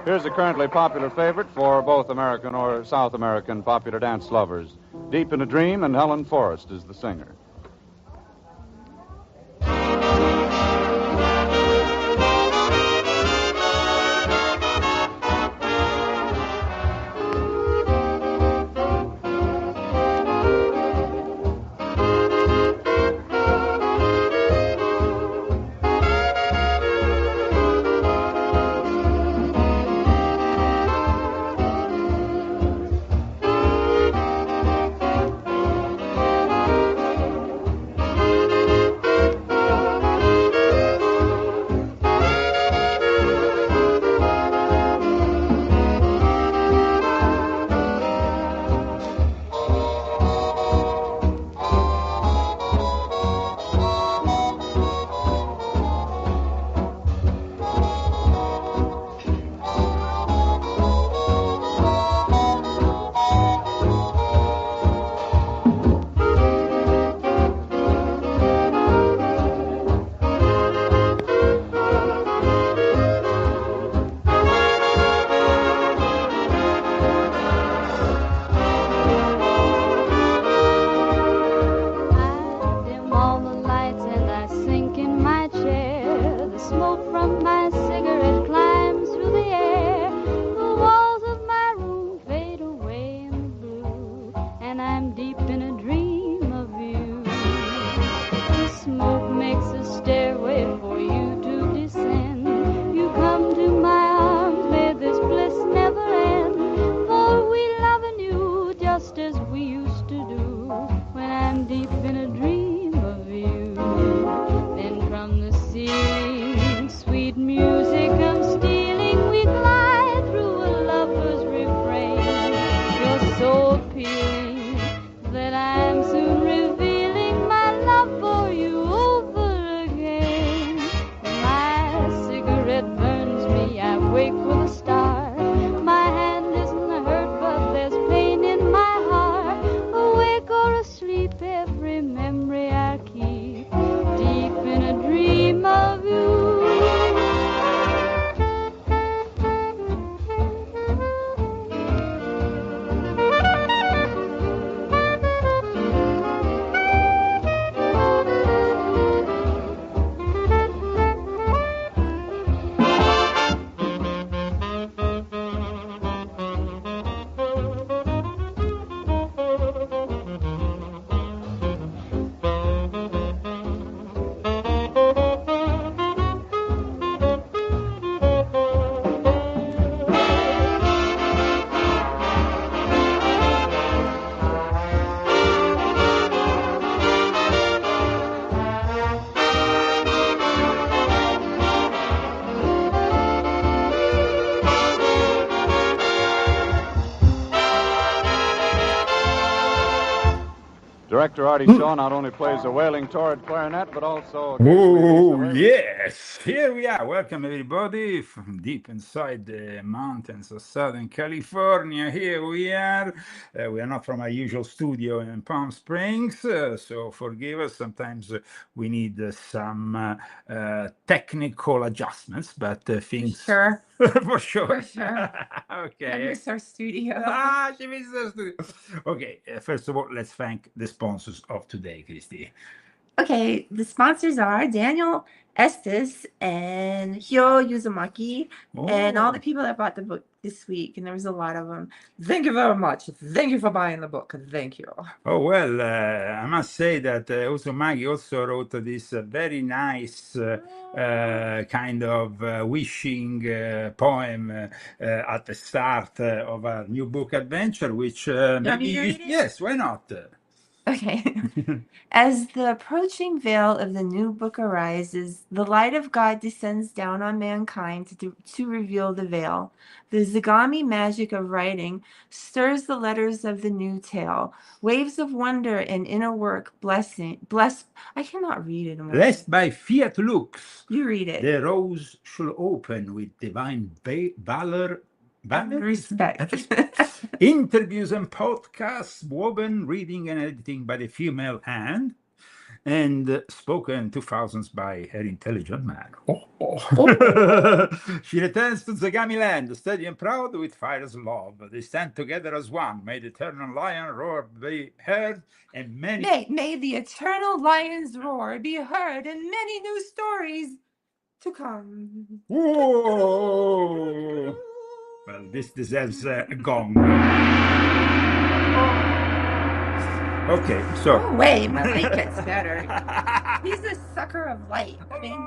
Here's a currently popular favorite for both American or South American popular dance lovers. Deep in a Dream, and Helen Forrest is the singer. Director Artie Shaw not only plays a wailing torrid clarinet, but also Oh, yes. Here we are. Welcome, everybody, from deep inside the mountains of Southern California. Here we are. We are not from our usual studio in Palm Springs, so forgive us. Sometimes we need some technical adjustments, but things... Sure. For sure. For sure. Okay. I miss our studio. She misses our studio. Okay, first of all, let's thank the sponsors of today, Christy. Okay, the sponsors are Daniel Estes and Hyo Yuzumaki and all the people that bought the book this week, and there was a lot of them. Thank you very much. Thank you for buying the book. Thank you. Oh, well, I must say that Uzumaki also wrote this very nice kind of wishing poem at the start of a new book adventure, which maybe yes, why not? Okay. As the approaching veil of the new book arises, the light of God descends down on mankind to reveal the veil. The Zagami magic of writing stirs the letters of the new tale. Waves of wonder and inner work blessed. I cannot read it. Blessed by fiat lux. You read it. The rose shall open with divine valor. Respect. Interviews and podcasts, woven, reading, and editing by the female hand. and spoken in 2000s by an intelligent man. She returns to Zagami land, steady and proud, with fire's love. They stand together as one. May the eternal lion roar be heard, and May the eternal lion's roar be heard, and many new stories to come. Whoa! Well, this deserves a gong. Okay, so. Oh, wait, my light gets better. He's a sucker of light. I mean,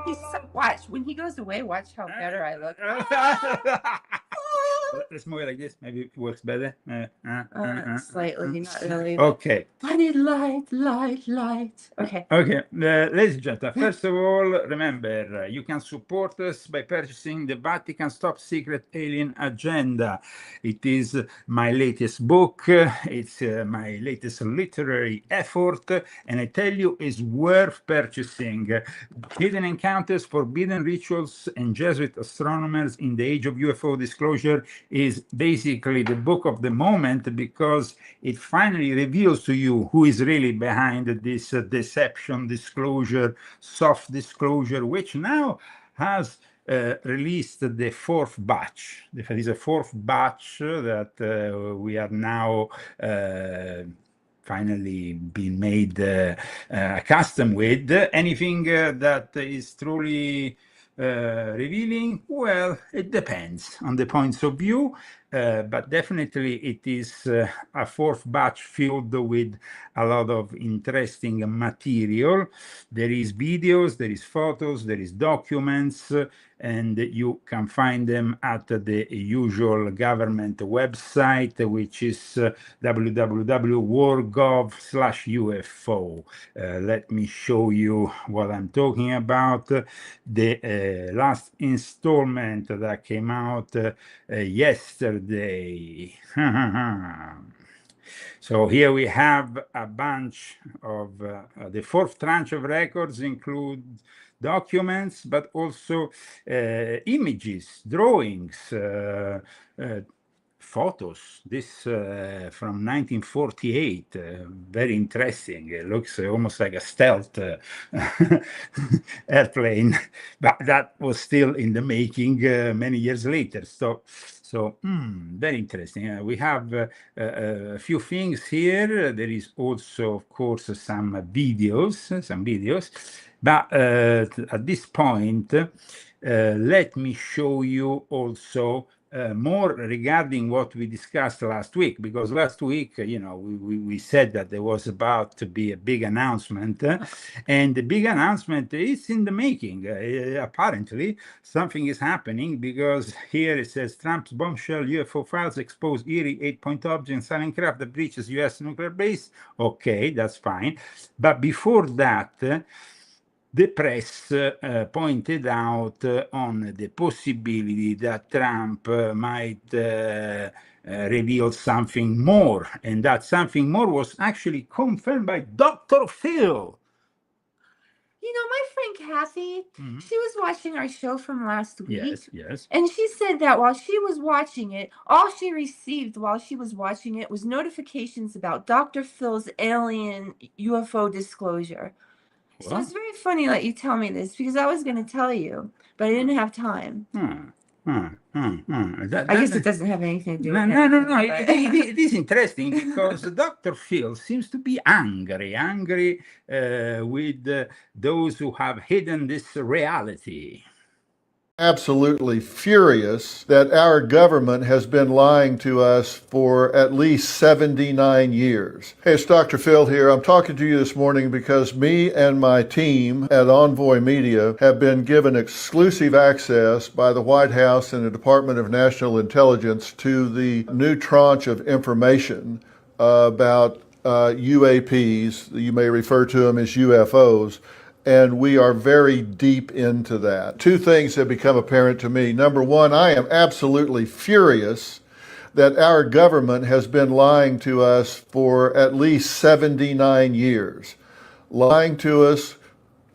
watch, when he goes away, watch how better I look. Let's move it like this. Maybe it works better. Slightly, not really. Okay. I need light. Okay. Okay, ladies and gentlemen, first of all, remember, you can support us by purchasing the Vatican's Top Secret Alien Agenda. It is my latest book. It's my latest literary effort, and I tell you, it's worth purchasing. Hidden Encounters, Forbidden Rituals, and Jesuit Astronomers in the Age of UFO Disclosure is basically the book of the moment, because it finally reveals to you who is really behind this deception, disclosure, soft disclosure, which now has released the fourth batch. There is a fourth batch that we are now finally been made accustomed with. Anything that is truly revealing, well, it depends on the points of view, but definitely it is a fourth batch filled with a lot of interesting material. There is videos, there is photos, there is documents, and you can find them at the usual government website, which is www.war.gov/UFO. Let me show you what I'm talking about. The last installment that came out yesterday. So here we have a bunch of the fourth tranche of records include documents, but also images, drawings, photos. This from 1948, very interesting. It looks almost like a stealth airplane, but that was still in the making many years later. So very interesting. We have a few things here. There is also, of course, some videos, but at this point, let me show you also more regarding what we discussed last week, because last week, we said that there was about to be a big announcement, and the big announcement is in the making. Apparently, something is happening, because here it says Trump's bombshell UFO files expose eerie 8-point object in silent craft that breaches U.S. nuclear base. Okay, that's fine. But before that, the press pointed out on the possibility that Trump might reveal something more, and that something more was actually confirmed by Dr. Phil. My friend Kathy, she was watching our show from last week. Yes. And she said that while she was watching it, all she received while she was watching it was notifications about Dr. Phil's alien UFO disclosure. So it's very funny that you tell me this, because I was going to tell you, but I didn't have time. I guess it doesn't have anything to do with it. No. It is interesting, because Dr. Phil seems to be angry with those who have hidden this reality. Absolutely furious that our government has been lying to us for at least 79 years. Hey, it's Dr. Phil here. I'm talking to you this morning because me and my team at Envoy Media have been given exclusive access by the White House and the Department of National Intelligence to the new tranche of information about UAPs. You may refer to them as UFOs. And we are very deep into that. Two things have become apparent to me. Number one, I am absolutely furious that our government has been lying to us for at least 79 years. Lying to us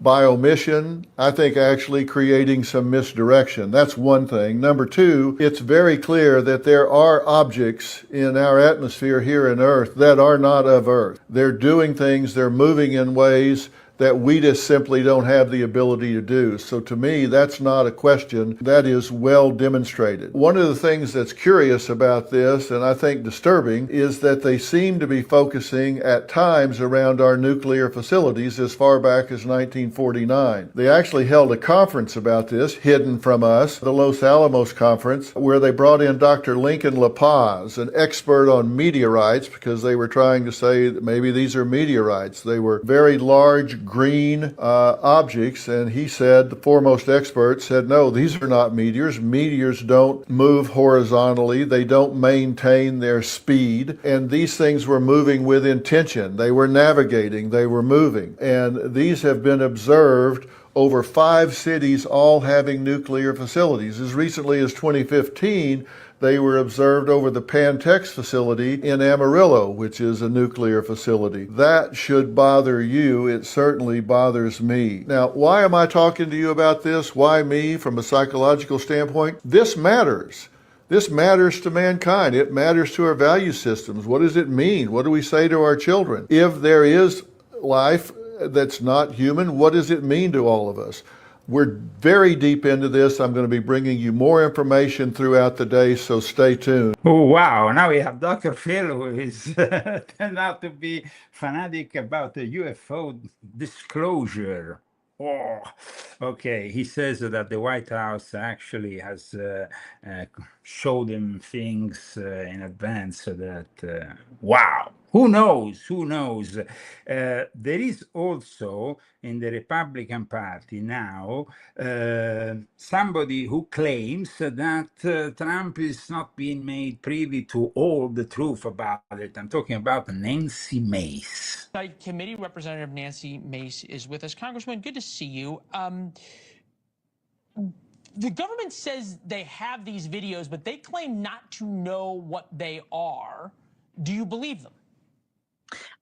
by omission, I think actually creating some misdirection. That's one thing. Number two, it's very clear that there are objects in our atmosphere here on Earth that are not of Earth. They're doing things, they're moving in ways that we just simply don't have the ability to do. So to me, that's not a question. That is well demonstrated. One of the things that's curious about this, and I think disturbing, is that they seem to be focusing at times around our nuclear facilities as far back as 1949. They actually held a conference about this, hidden from us, the Los Alamos Conference, where they brought in Dr. Lincoln La Paz, an expert on meteorites, because they were trying to say that maybe these are meteorites. They were very large green objects, and he said, the foremost expert said, no, these are not meteors. Meteors don't move horizontally. They don't maintain their speed, and these things were moving with intention. They were navigating, they were moving, and these have been observed over 5 cities, all having nuclear facilities. As recently as 2015, they were observed over the Pantex facility in Amarillo, which is a nuclear facility. That should bother you. It certainly bothers me. Now, why am I talking to you about this? Why me from a psychological standpoint? This matters. This matters to mankind. It matters to our value systems. What does it mean? What do we say to our children? If there is life that's not human, what does it mean to all of us? We're very deep into this. I'm going to be bringing you more information throughout the day, so stay tuned. Oh, wow. Now we have Dr. Phil, who is turned out to be fanatic about the UFO disclosure. Oh, okay. He says that the White House actually has showed him things in advance that, wow. Who knows? Who knows? There is also in the Republican Party now somebody who claims that Trump is not being made privy to all the truth about it. I'm talking about Nancy Mace. Committee Representative Nancy Mace is with us. Congressman, good to see you. The government says they have these videos, but they claim not to know what they are. Do you believe them?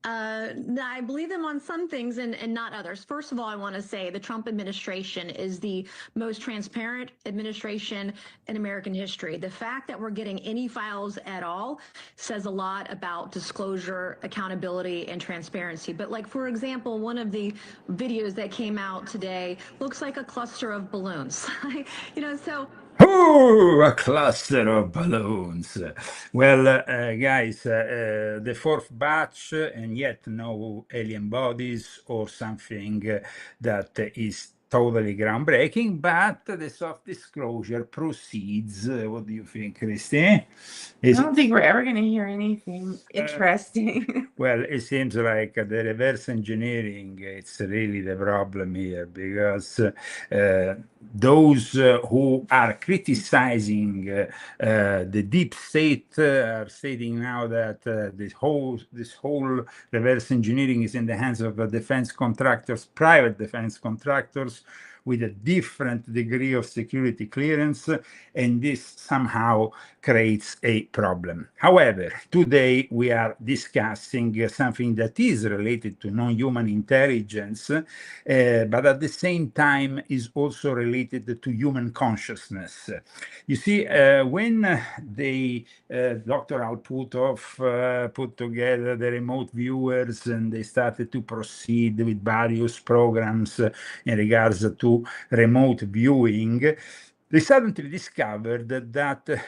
I believe them on some things and not others. First of all, I want to say the Trump administration is the most transparent administration in American history. The fact that we're getting any files at all says a lot about disclosure, accountability, and transparency. But like, for example, one of the videos that came out today looks like a cluster of balloons. So Oh, a cluster of balloons. Well, guys, the 4th batch, and yet no alien bodies or something that is totally groundbreaking, but the soft disclosure proceeds. What do you think, Christy? I don't think we're ever going to hear anything interesting. Well, it seems like the reverse engineering, it's really the problem here, because those who are criticizing the deep state are stating now that this whole reverse engineering is in the hands of defense contractors, private defense contractors, with a different degree of security clearance, and this somehow creates a problem. However, today we are discussing something that is related to non-human intelligence, but at the same time is also related to human consciousness. You see, when Dr. Alputov put together the remote viewers and they started to proceed with various programs in regards to remote viewing, they suddenly discovered that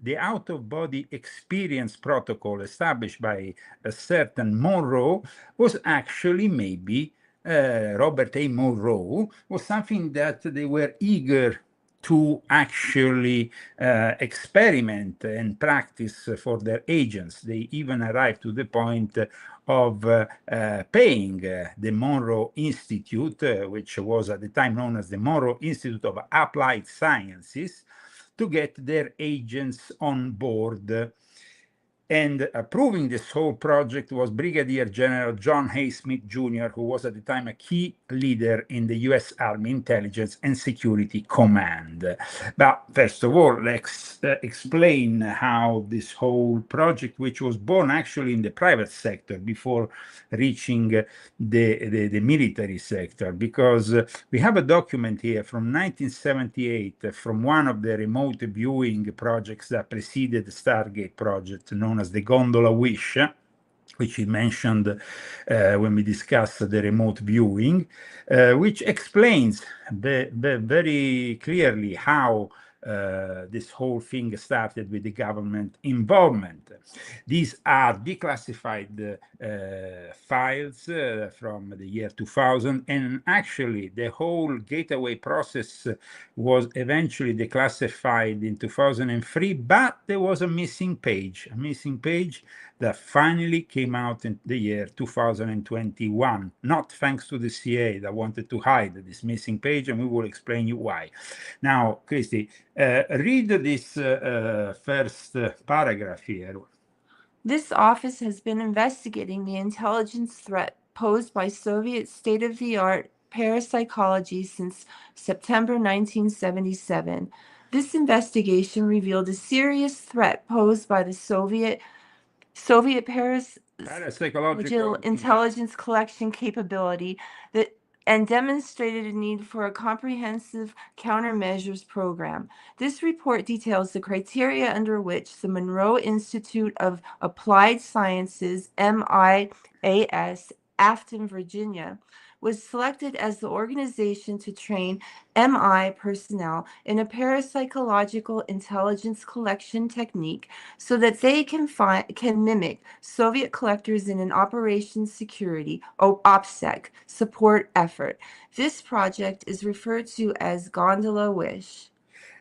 the out-of-body experience protocol established by a certain Monroe was actually maybe Robert A. Monroe was something that they were eager to actually experiment and practice for their agents. They even arrived to the point of paying the Monroe Institute, which was at the time known as the Monroe Institute of Applied Sciences, to get their agents on board. And approving this whole project was Brigadier General John Hay Smith Jr., who was at the time a key leader in the U.S. Army Intelligence and Security Command. But first of all, let's explain how this whole project, which was born actually in the private sector before reaching the military sector, because we have a document here from 1978 from one of the remote viewing projects that preceded the Stargate project, known as the Gondola Wish. which he mentioned when we discussed the remote viewing, which explains very clearly how this whole thing started with the government involvement. These are declassified files from the year 2000, and actually the whole gateway process was eventually declassified in 2003, but there was a missing page that finally came out in the year 2021, not thanks to the CIA that wanted to hide this missing page, and we will explain you why. Now, Christy, read this first paragraph here. This office has been investigating the intelligence threat posed by Soviet state-of-the-art parapsychology since September 1977. This investigation revealed a serious threat posed by the Soviet Parapsychological intelligence collection capability and demonstrated a need for a comprehensive countermeasures program. This report details the criteria under which the Monroe Institute of Applied Sciences, MIAS, Afton, Virginia, was selected as the organization to train MI personnel in a parapsychological intelligence collection technique so that they can mimic Soviet collectors in an operations security OPSEC support effort. This project is referred to as Gondola Wish.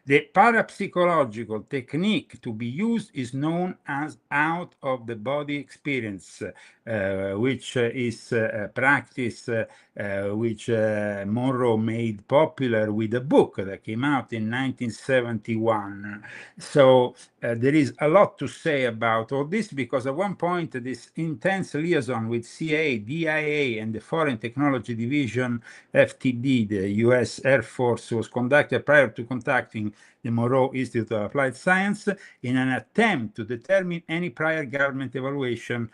The parapsychological technique to be used is known as out-of-the-body experience, which is a practice which Monroe made popular with a book that came out in 1971. So there is a lot to say about all this, because at one point this intense liaison with CIA, DIA, and the Foreign Technology Division, FTD, the US Air Force, was conducted prior to contacting the Monroe Institute of Applied Science in an attempt to determine any prior government evaluation.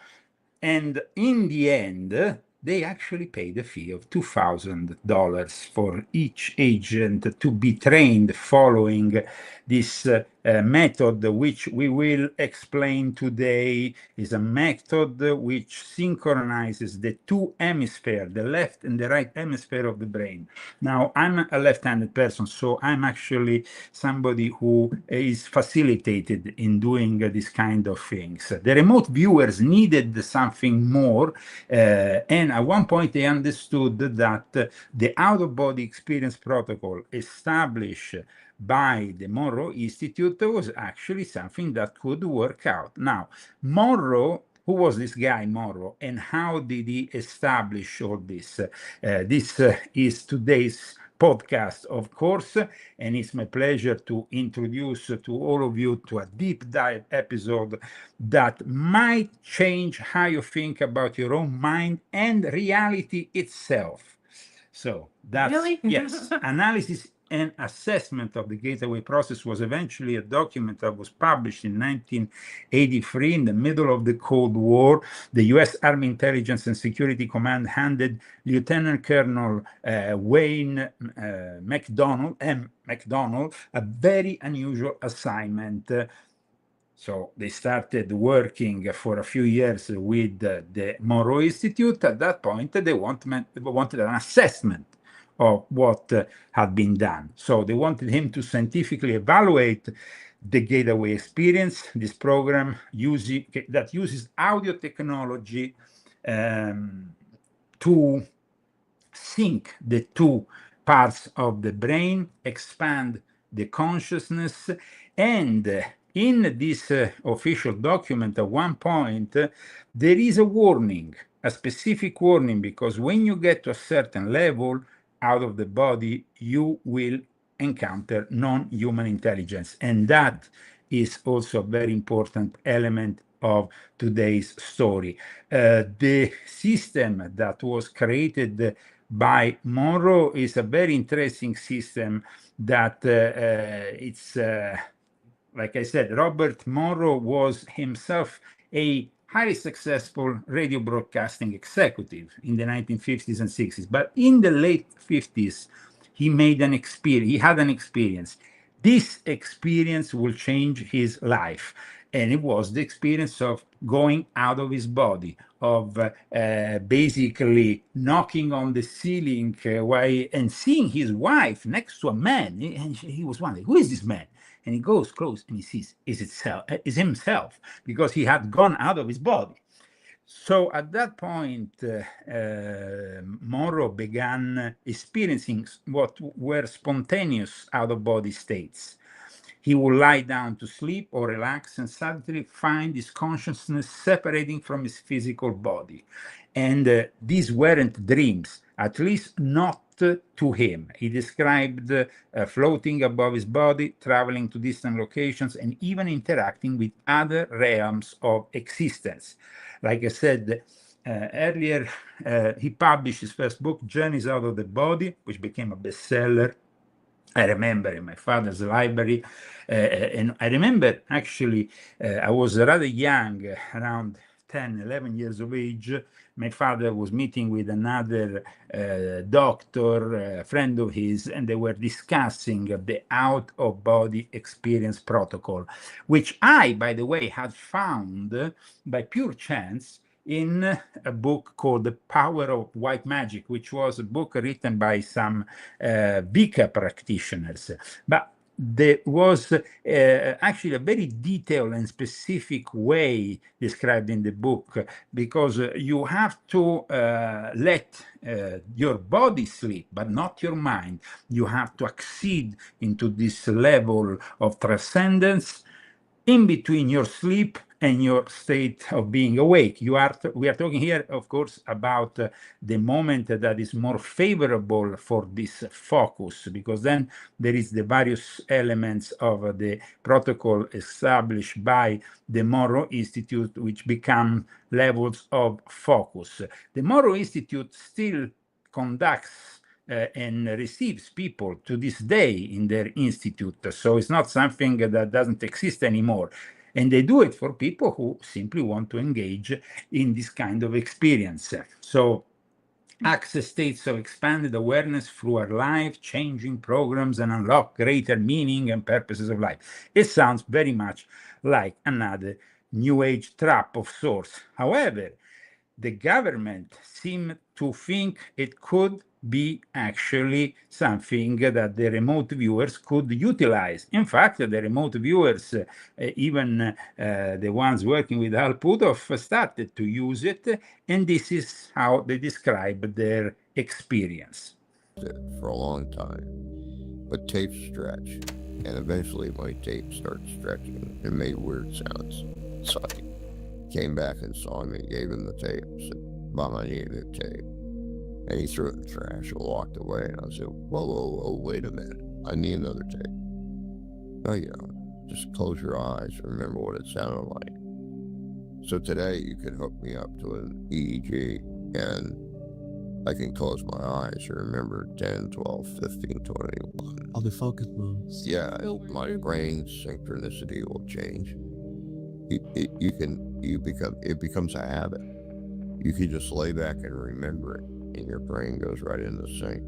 And in the end, they actually paid a fee of $2,000 for each agent to be trained following this method, which we will explain today, is a method which synchronizes the two hemispheres, the left and the right hemisphere of the brain. Now, I'm a left-handed person, so I'm actually somebody who is facilitated in doing this kind of things. The remote viewers needed something more, and at one point they understood that the out-of-body experience protocol established by the Monroe Institute was actually something that could work out. Now, Monroe, who was this guy Monroe, and how did he establish all this? This is today's podcast, of course, and it's my pleasure to introduce to all of you to a deep dive episode that might change how you think about your own mind and reality itself. So that's Really? Yes, analysis and assessment of the gateway process was eventually a document that was published in 1983 in the middle of the Cold War. The U.S. Army Intelligence and Security Command handed Lieutenant Colonel Wayne McDonald a very unusual assignment. So they started working for a few years with the Monroe Institute. At that point, they wanted an assessment of what had been done. So they wanted him to scientifically evaluate the gateway experience, this program that uses audio technology to sync the two parts of the brain, expand the consciousness, and in this official document, at one point, there is a warning, a specific warning, because when you get to a certain level out of the body, you will encounter non-human intelligence. And that is also a very important element of today's story. The system that was created by Monroe is a very interesting system that it's, like I said, Robert Monroe was himself a highly successful radio broadcasting executive in the 1950s and 60s. But in the late 50s, he had an experience. This experience will change his life. And it was the experience of going out of his body, of basically knocking on the ceiling and seeing his wife next to a man. And he was wondering, who is this man? And he goes close and he sees is himself, because he had gone out of his body. So at that point, Monroe began experiencing what were spontaneous out-of-body states. He would lie down to sleep or relax and suddenly find his consciousness separating from his physical body. And these weren't dreams, at least not to him. He described floating above his body, traveling to distant locations, and even interacting with other realms of existence. Like I said earlier, he published his first book, Journeys Out of the Body, which became a bestseller. I remember in my father's library, and I remember actually, I was rather young, around 10, 11 years of age. My father was meeting with another doctor, a friend of his, and they were discussing the out-of-body experience protocol, which I, by the way, had found by pure chance in a book called The Power of White Magic, which was a book written by some Wicca practitioners. But there was actually a very detailed and specific way described in the book, because you have to let your body sleep, but not your mind. You have to accede into this level of transcendence in between your sleep and your state of being awake. We are talking here, of course, about the moment that is more favorable for this focus, because then there is the various elements of the protocol established by the Monroe Institute, which become levels of focus. The Monroe Institute still conducts and receives people to this day in their institute. So it's not something that doesn't exist anymore. And they do it for people who simply want to engage in this kind of experience. So access states of expanded awareness through our life-changing programs and unlock greater meaning and purposes of life. It sounds very much like another New Age trap of sorts. However, the government seemed to think it could be actually something that the remote viewers could utilize. In fact, the remote viewers, even the ones working with Al Puthoff, started to use it, and this is how they describe their experience. For a long time, but tapes stretch, and eventually my tape started stretching and made weird sounds. So I came back and saw him and gave him the tape. I said, Mom, I need a new tape. And he threw it in the trash and walked away. And I said, whoa, wait a minute. I need another tape. No, you don't. Just close your eyes and remember what it sounded like. So today you can hook me up to an EEG and I can close my eyes and remember 10, 12, 15, 21. All the focus moves. Yeah, my brain synchronicity will change. It becomes a habit. You can just lay back and remember it, and your brain goes right into sync.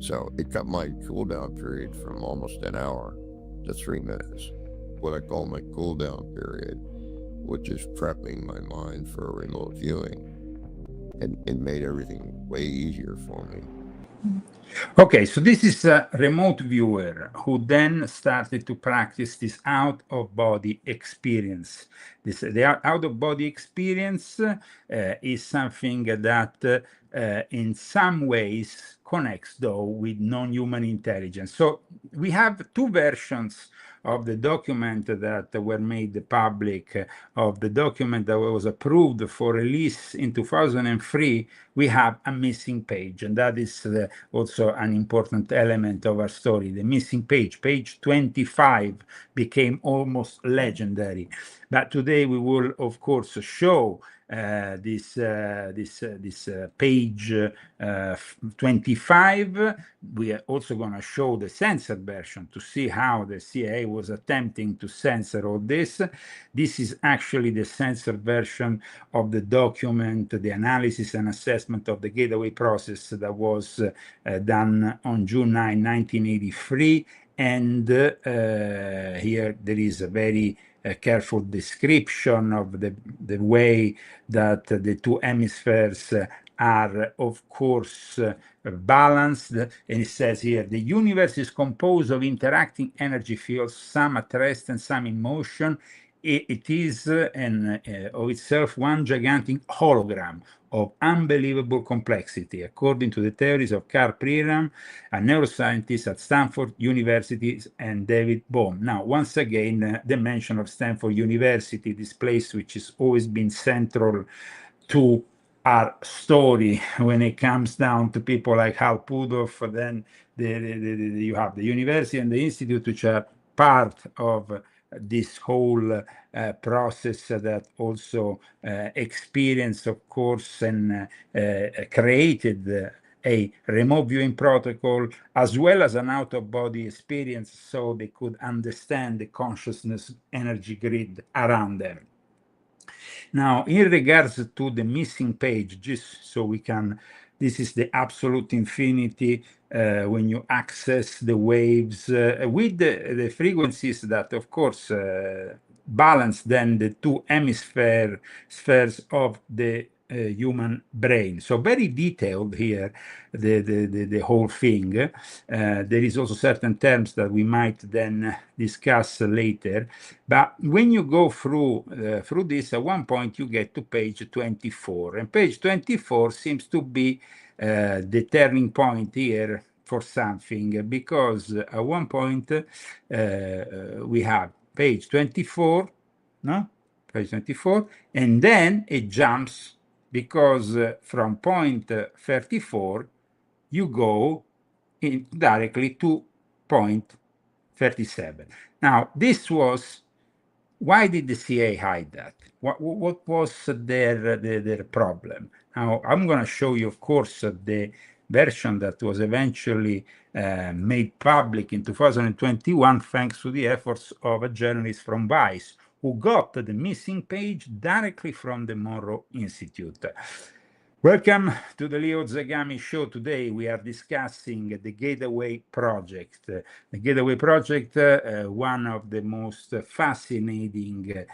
So it cut my cool down period from almost an hour to 3 minutes. What I call my cool down period, which is prepping my mind for a remote viewing, and it made everything way easier for me. Okay, so this is a remote viewer who then started to practice this out-of-body experience. The out-of-body experience is something that in some ways connects, though, with non-human intelligence. So we have two versions of the document that were made public, of the document that was approved for release in 2003. We have a missing page, and that is also an important element of our story. The missing page, page 25, became almost legendary. But today we will, of course, show this page 25. We are also going to show the censored version to see how the CIA was attempting to censor all this. This is actually the censored version of the document, the analysis and assessment of the gateway process that was done on June 9, 1983. And here there is a very a careful description of the way that the two hemispheres are, of course, balanced. And it says here, the universe is composed of interacting energy fields, some at rest and some in motion. It is of itself one gigantic hologram of unbelievable complexity, according to the theories of Carl Priram, a neuroscientist at Stanford University, and David Bohm. Now, once again, the mention of Stanford University, this place which has always been central to our story when it comes down to people like Hal Puthoff. Then you have the university and the institute, which are part of this whole process that also experienced, of course, and created a remote viewing protocol as well as an out-of-body experience, so they could understand the consciousness energy grid around them. Now, in regards to the missing page, just so we can, this is the absolute infinity when you access the waves with the frequencies that, of course, balance then the two spheres of the human brain. So very detailed here, the whole thing. There is also certain terms that we might then discuss later. But when you go through this, at one point you get to page 24. And page 24 seems to be the turning point here for something, because at one point we have page 24, no? Page 24, and then it jumps, because from point 34 you go directly to point 37. Now, this was, why did the CIA hide that? What was their problem? Now, I'm going to show you, of course, the version that was eventually made public in 2021, thanks to the efforts of a journalist from Vice, who got the missing page directly from the Monroe Institute. Welcome to the Leo Zagami Show. Today we are discussing the Gateway Project. The Gateway Project, one of the most fascinating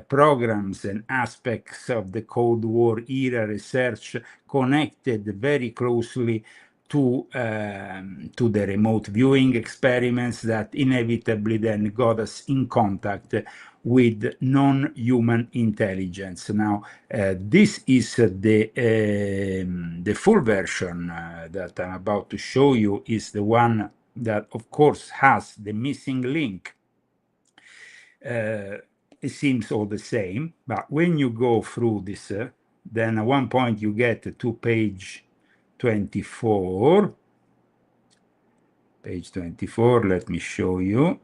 programs and aspects of the Cold War era research, connected very closely to the remote viewing experiments that inevitably then got us in contact with non-human intelligence. Now, this is the full version that I'm about to show you, is the one that, of course, has the missing link. It seems all the same, but when you go through this, then at one point you get to page 24. Page 24, let me show you.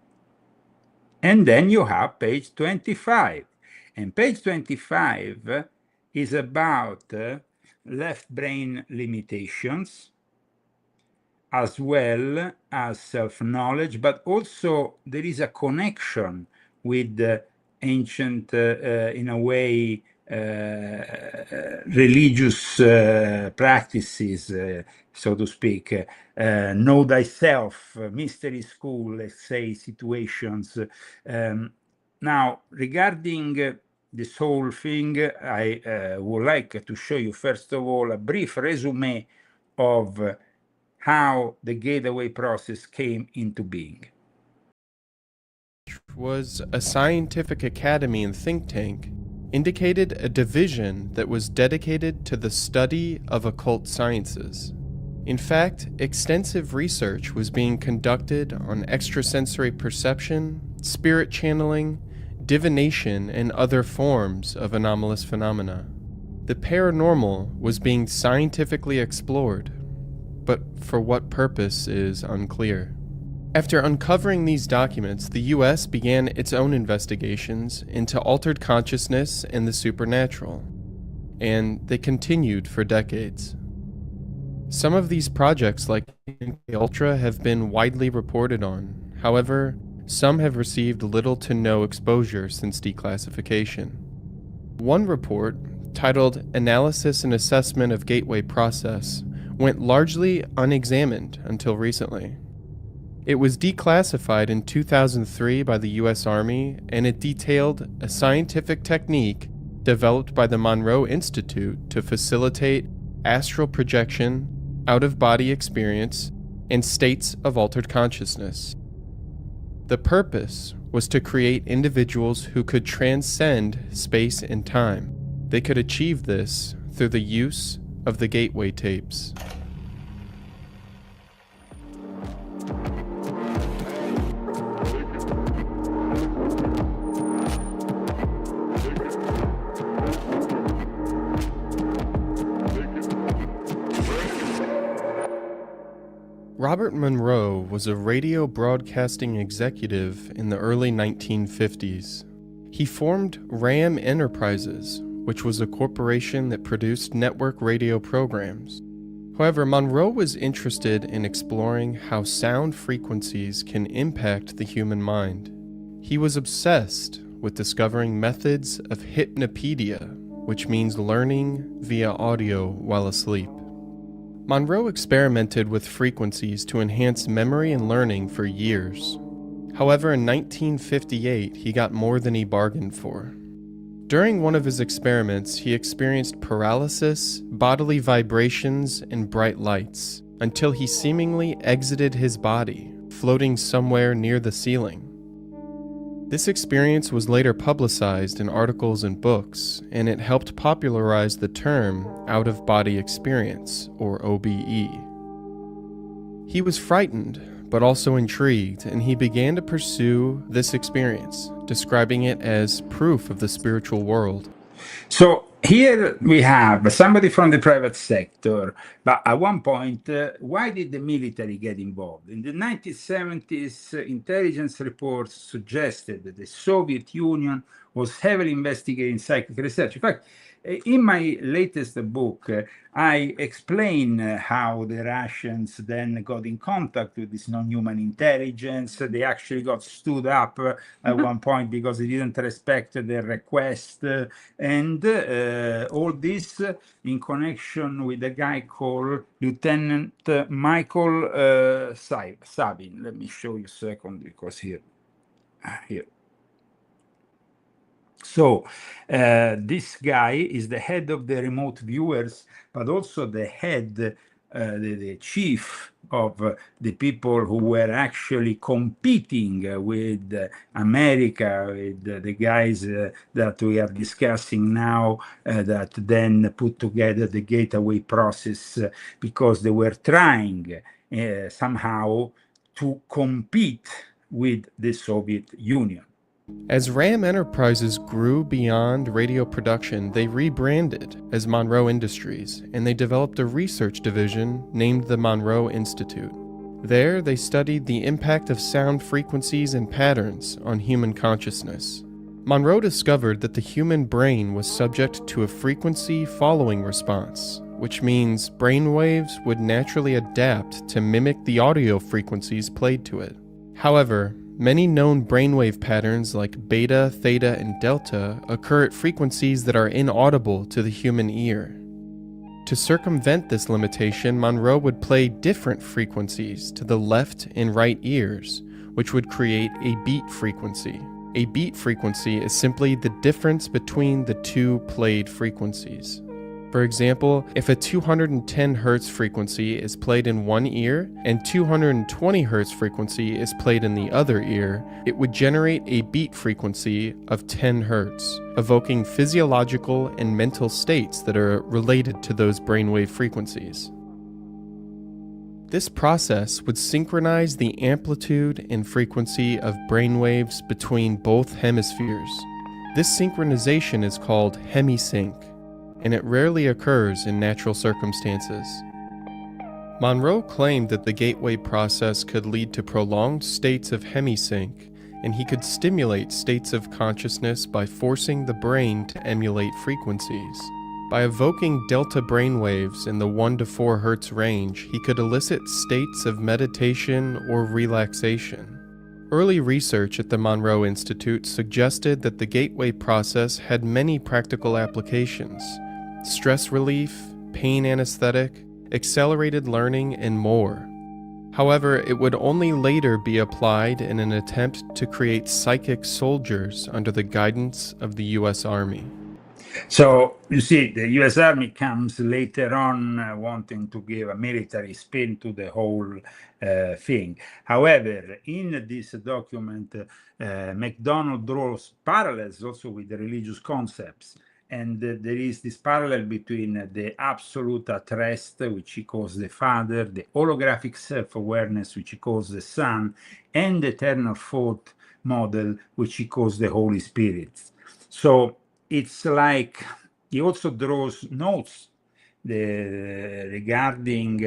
And then you have page 25. And page 25 is about left brain limitations, as well as self-knowledge, but also there is a connection with ancient, in a way, religious practices, so to speak, know thyself, mystery school, let's say, situations. Now, regarding this whole thing, I would like to show you, first of all, a brief resume of how the Gateway process came into being. Was a scientific academy and think tank, indicated a division that was dedicated to the study of occult sciences. In fact, extensive research was being conducted on extrasensory perception, spirit channeling, divination, and other forms of anomalous phenomena. The paranormal was being scientifically explored, but for what purpose is unclear. After uncovering these documents, the U.S. began its own investigations into altered consciousness and the supernatural, and they continued for decades. Some of these projects, like Ultra, have been widely reported on. However, some have received little to no exposure since declassification. One report, titled Analysis and Assessment of Gateway Process, went largely unexamined until recently. It was declassified in 2003 by the U.S. Army, and it detailed a scientific technique developed by the Monroe Institute to facilitate astral projection, out-of-body experience, and states of altered consciousness. The purpose was to create individuals who could transcend space and time. They could achieve this through the use of the gateway tapes. Robert Monroe was a radio broadcasting executive in the early 1950s. He formed RAM Enterprises, which was a corporation that produced network radio programs. However, Monroe was interested in exploring how sound frequencies can impact the human mind. He was obsessed with discovering methods of hypnopedia, which means learning via audio while asleep. Monroe experimented with frequencies to enhance memory and learning for years. However, in 1958, he got more than he bargained for. During one of his experiments, he experienced paralysis, bodily vibrations, and bright lights, until he seemingly exited his body, floating somewhere near the ceiling. This experience was later publicized in articles and books, and it helped popularize the term out-of-body experience, or OBE. He was frightened, but also intrigued, and he began to pursue this experience, describing it as proof of the spiritual world. So here we have somebody from the private sector, but at one point, why did the military get involved? In the 1970s, intelligence reports suggested that the Soviet Union was heavily investigating psychic research. In fact, in my latest book, I explain how the Russians then got in contact with this non-human intelligence. They actually got stood up at one point because they didn't respect their request. And all this in connection with a guy called Lieutenant Michael Sabin. Let me show you a second, because here. So this guy is the head of the remote viewers, but also the head, the chief of the people who were actually competing with America, with the guys that we are discussing now, that then put together the gateway process, because they were trying somehow to compete with the Soviet Union. As RAM Enterprises grew beyond radio production, they rebranded as Monroe Industries, and they developed a research division named the Monroe Institute. There, they studied the impact of sound frequencies and patterns on human consciousness. Monroe discovered that the human brain was subject to a frequency-following response, which means brainwaves would naturally adapt to mimic the audio frequencies played to it. However, many known brainwave patterns like beta, theta, and delta occur at frequencies that are inaudible to the human ear. To circumvent this limitation, Monroe would play different frequencies to the left and right ears, which would create a beat frequency. A beat frequency is simply the difference between the two played frequencies. For example, if a 210 Hz frequency is played in one ear and 220 Hz frequency is played in the other ear, it would generate a beat frequency of 10 Hz, evoking physiological and mental states that are related to those brainwave frequencies. This process would synchronize the amplitude and frequency of brainwaves between both hemispheres. This synchronization is called hemisync, and it rarely occurs in natural circumstances. Monroe claimed that the gateway process could lead to prolonged states of hemisync, and he could stimulate states of consciousness by forcing the brain to emulate frequencies. By evoking delta brainwaves in the 1 to 4 Hz range, he could elicit states of meditation or relaxation. Early research at the Monroe Institute suggested that the gateway process had many practical applications: stress relief, pain anesthetic, accelerated learning, and more. However, it would only later be applied in an attempt to create psychic soldiers under the guidance of the US Army. So you see, the U.S. Army comes later on wanting to give a military spin to the whole thing. However, in this document, MacDonald draws parallels also with the religious concepts. And there is this parallel between the absolute at rest, which he calls the Father, the holographic self-awareness, which he calls the Son, and the eternal thought model, which he calls the Holy Spirit. So it's like he also draws notes regarding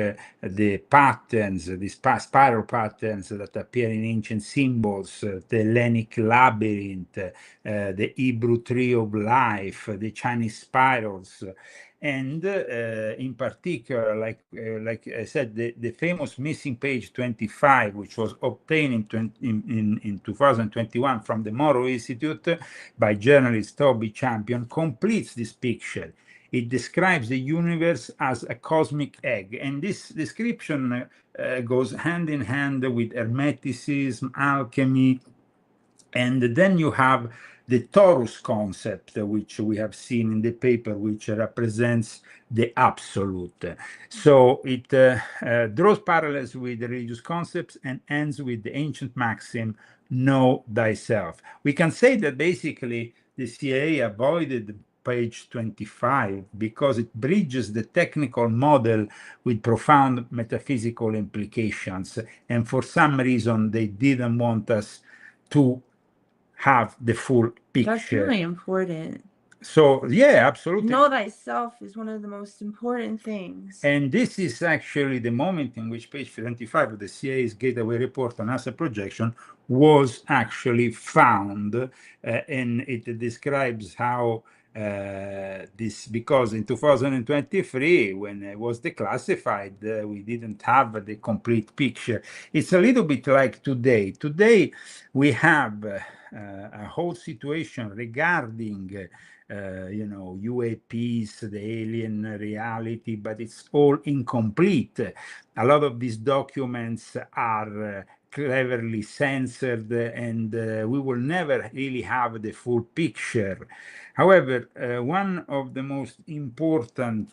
the patterns, the spiral patterns that appear in ancient symbols, the Hellenic labyrinth, the Hebrew tree of life, the Chinese spirals, and in particular, like I said, the famous missing page 25, which was obtained in 2021 from the Moro Institute by journalist Toby Champion, completes this picture. It describes the universe as a cosmic egg, and this description goes hand in hand with Hermeticism, alchemy, and then you have the torus concept, which we have seen in the paper, which represents the absolute. So it draws parallels with the religious concepts and ends with the ancient maxim, know thyself. We can say that basically the CIA avoided page 25 because it bridges the technical model with profound metaphysical implications, and for some reason they didn't want us to have the full picture. That's really important. So yeah, absolutely. Know thyself is one of the most important things. And this is actually the moment in which page 25 of the CIA's Gateway Report on Asset Projection was actually found, and it describes how this, because in 2023, when it was declassified, we didn't have the complete picture. It's a little bit like today. Today, we have a whole situation regarding UAPs, the alien reality, but it's all incomplete. A lot of these documents are cleverly censored, and we will never really have the full picture. However, one of the most important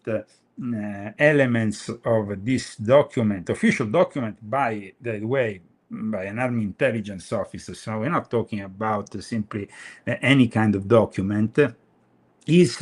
elements of this document, official document, by the way, by an Army intelligence officer, so we're not talking about simply any kind of document, is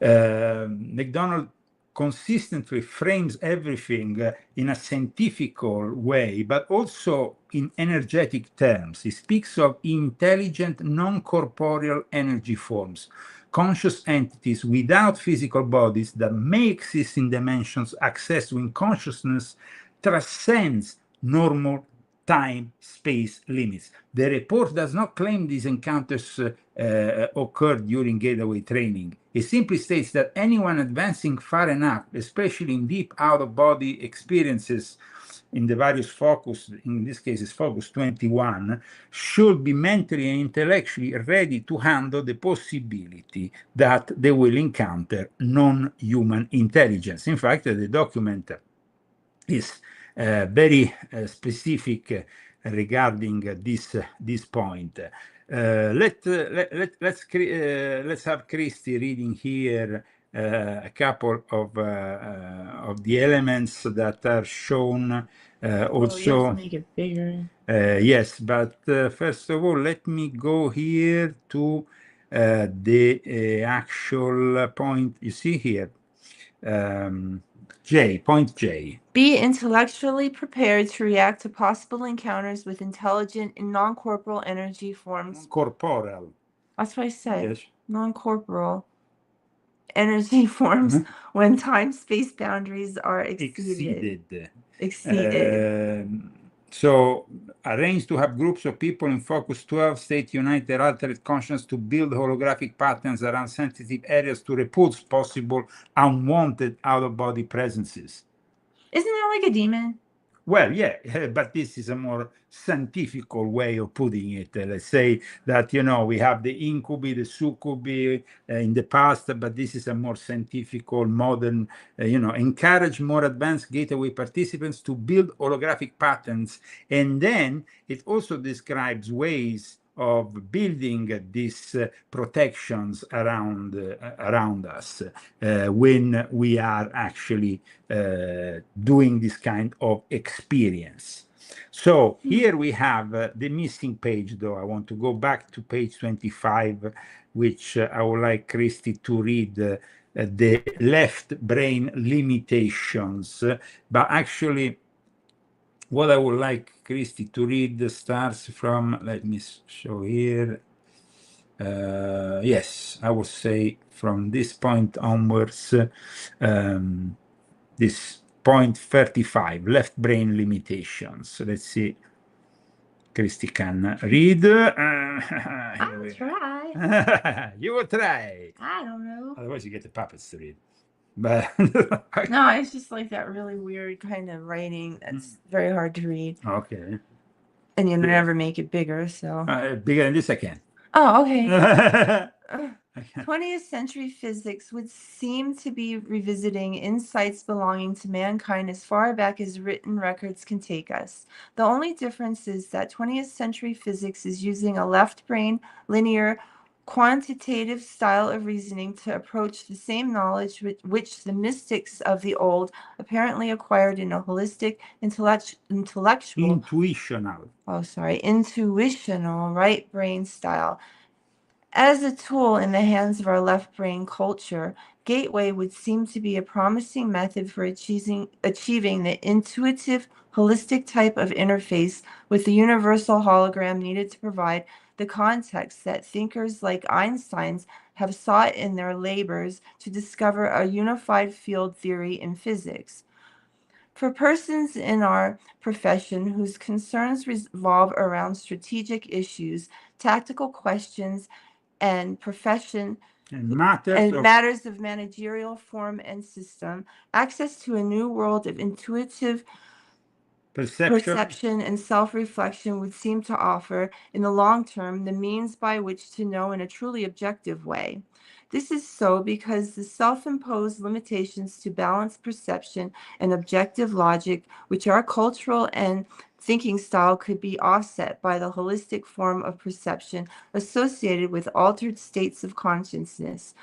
MacDonald consistently frames everything in a scientific way, but also in energetic terms. He speaks of intelligent, non-corporeal energy forms, conscious entities without physical bodies that may exist in dimensions accessed when consciousness transcends normal time-space limits. The report does not claim these encounters occurred during gateway training. It simply states that anyone advancing far enough, especially in deep out-of-body experiences in the various focus, in this case is focus 21, should be mentally and intellectually ready to handle the possibility that they will encounter non-human intelligence. In fact, the document is very specific regarding this point. Let's have Christy reading here a couple of the elements that are shown also. You have to make it bigger. Yes, but first of all, let me go here to the actual point. You see here, point J. Be intellectually prepared to react to possible encounters with intelligent and non-corporal energy forms. Corporeal. That's what I said. Yes. Non-corporal energy forms when time-space boundaries are exceeded. So arrange to have groups of people in Focus 12 state unite their altered conscience to build holographic patterns around sensitive areas to repulse possible unwanted out-of-body presences. Isn't that like a demon? Well, yeah, but this is a more scientific way of putting it. Let's say that, we have the incubi, the succubi in the past, but this is a more scientific, modern, encourage more advanced gateway participants to build holographic patterns. And then it also describes ways of building these protections around us when we are actually doing this kind of experience. So here we have the missing page, though. I want to go back to page 25, which I would like Christy to read the left brain limitations. But actually, what I would like Christy to read starts from, let me show here. Yes, I would say from this point onwards, this point 35, left brain limitations. So let's see. Christy can read. I'll try. You will try. I don't know. Otherwise, you get the puppets to read. But No, it's just like that really weird kind of writing that's very hard to read. Okay. And you never make it bigger, so. Bigger than this, I can. Oh, okay. 20th century physics would seem to be revisiting insights belonging to mankind as far back as written records can take us. The only difference is that 20th century physics is using a left brain, linear, quantitative style of reasoning to approach the same knowledge which the mystics of the old apparently acquired in a holistic, intellectual, intuitional right brain style. As a tool in the hands of our left brain culture, Gateway would seem to be a promising method for achieving the intuitive, holistic type of interface with the universal hologram needed to provide the context that thinkers like Einstein's have sought in their labors to discover a unified field theory in physics. For persons in our profession whose concerns revolve around strategic issues, tactical questions, and matters of managerial form and system, access to a new world of intuitive perception and self-reflection would seem to offer, in the long term, the means by which to know in a truly objective way. This is so because the self-imposed limitations to balanced perception and objective logic, which are cultural and thinking style, could be offset by the holistic form of perception associated with altered states of consciousness.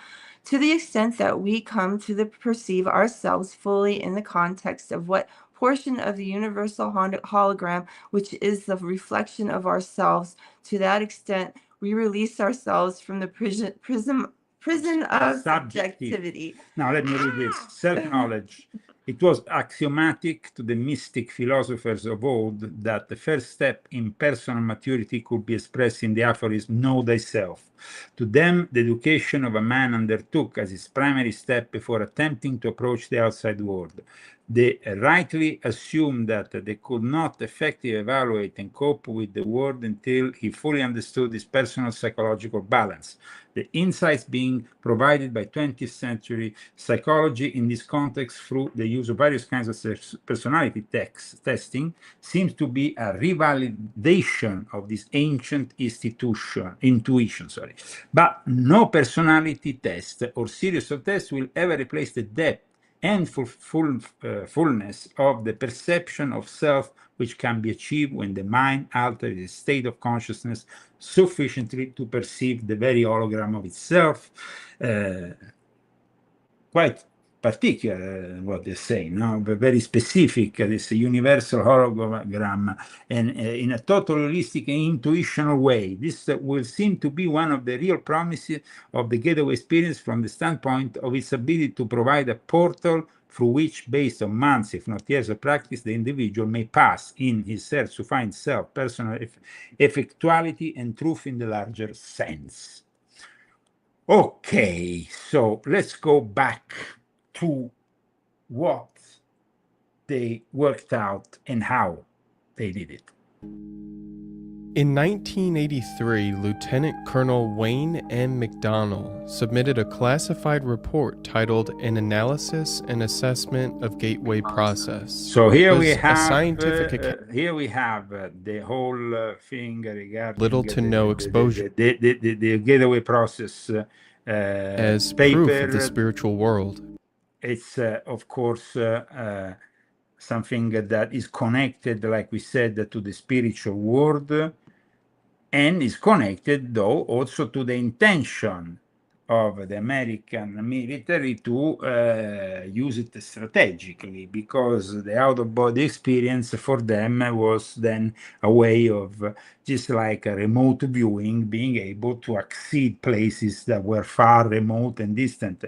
To the extent that we come to perceive ourselves fully in the context of what portion of the universal hologram, which is the reflection of ourselves, to that extent we release ourselves from the prison of subjectivity. Now let me read this. Self-knowledge. It was axiomatic to the mystic philosophers of old that the first step in personal maturity could be expressed in the aphorism, know thyself. To them, the education of a man undertook as his primary step before attempting to approach the outside world. They rightly assumed that they could not effectively evaluate and cope with the world until he fully understood his personal psychological balance. The insights being provided by 20th century psychology in this context through the use of various kinds of personality testing seems to be a revalidation of this ancient intuition. But no personality test or series of tests will ever replace the depth and fullness of the perception of self, which can be achieved when the mind alters its state of consciousness sufficiently to perceive the very hologram of itself. Quite particular what they say, no? But very specific, this universal hologram, and in a total holistic and intuitional way. This will seem to be one of the real promises of the gateway experience from the standpoint of its ability to provide a portal through which, based on months, if not years of practice, the individual may pass in his search to find self, personal effectuality, and truth in the larger sense. Okay, so let's go back to what they worked out and how they did it. In 1983, Lieutenant Colonel Wayne M. McDonnell submitted a classified report titled An Analysis and Assessment of Gateway Process. So here we Was a have scientific the whole thing regarding little to no exposure the gateway process as paper. proof of the spiritual world. It's of course something that is connected, like we said, to the spiritual world, and is connected, though, also to the intention of the American military to use it strategically, because the out-of-body experience for them was then a way of, just like a remote viewing, being able to accede places that were far remote and distant.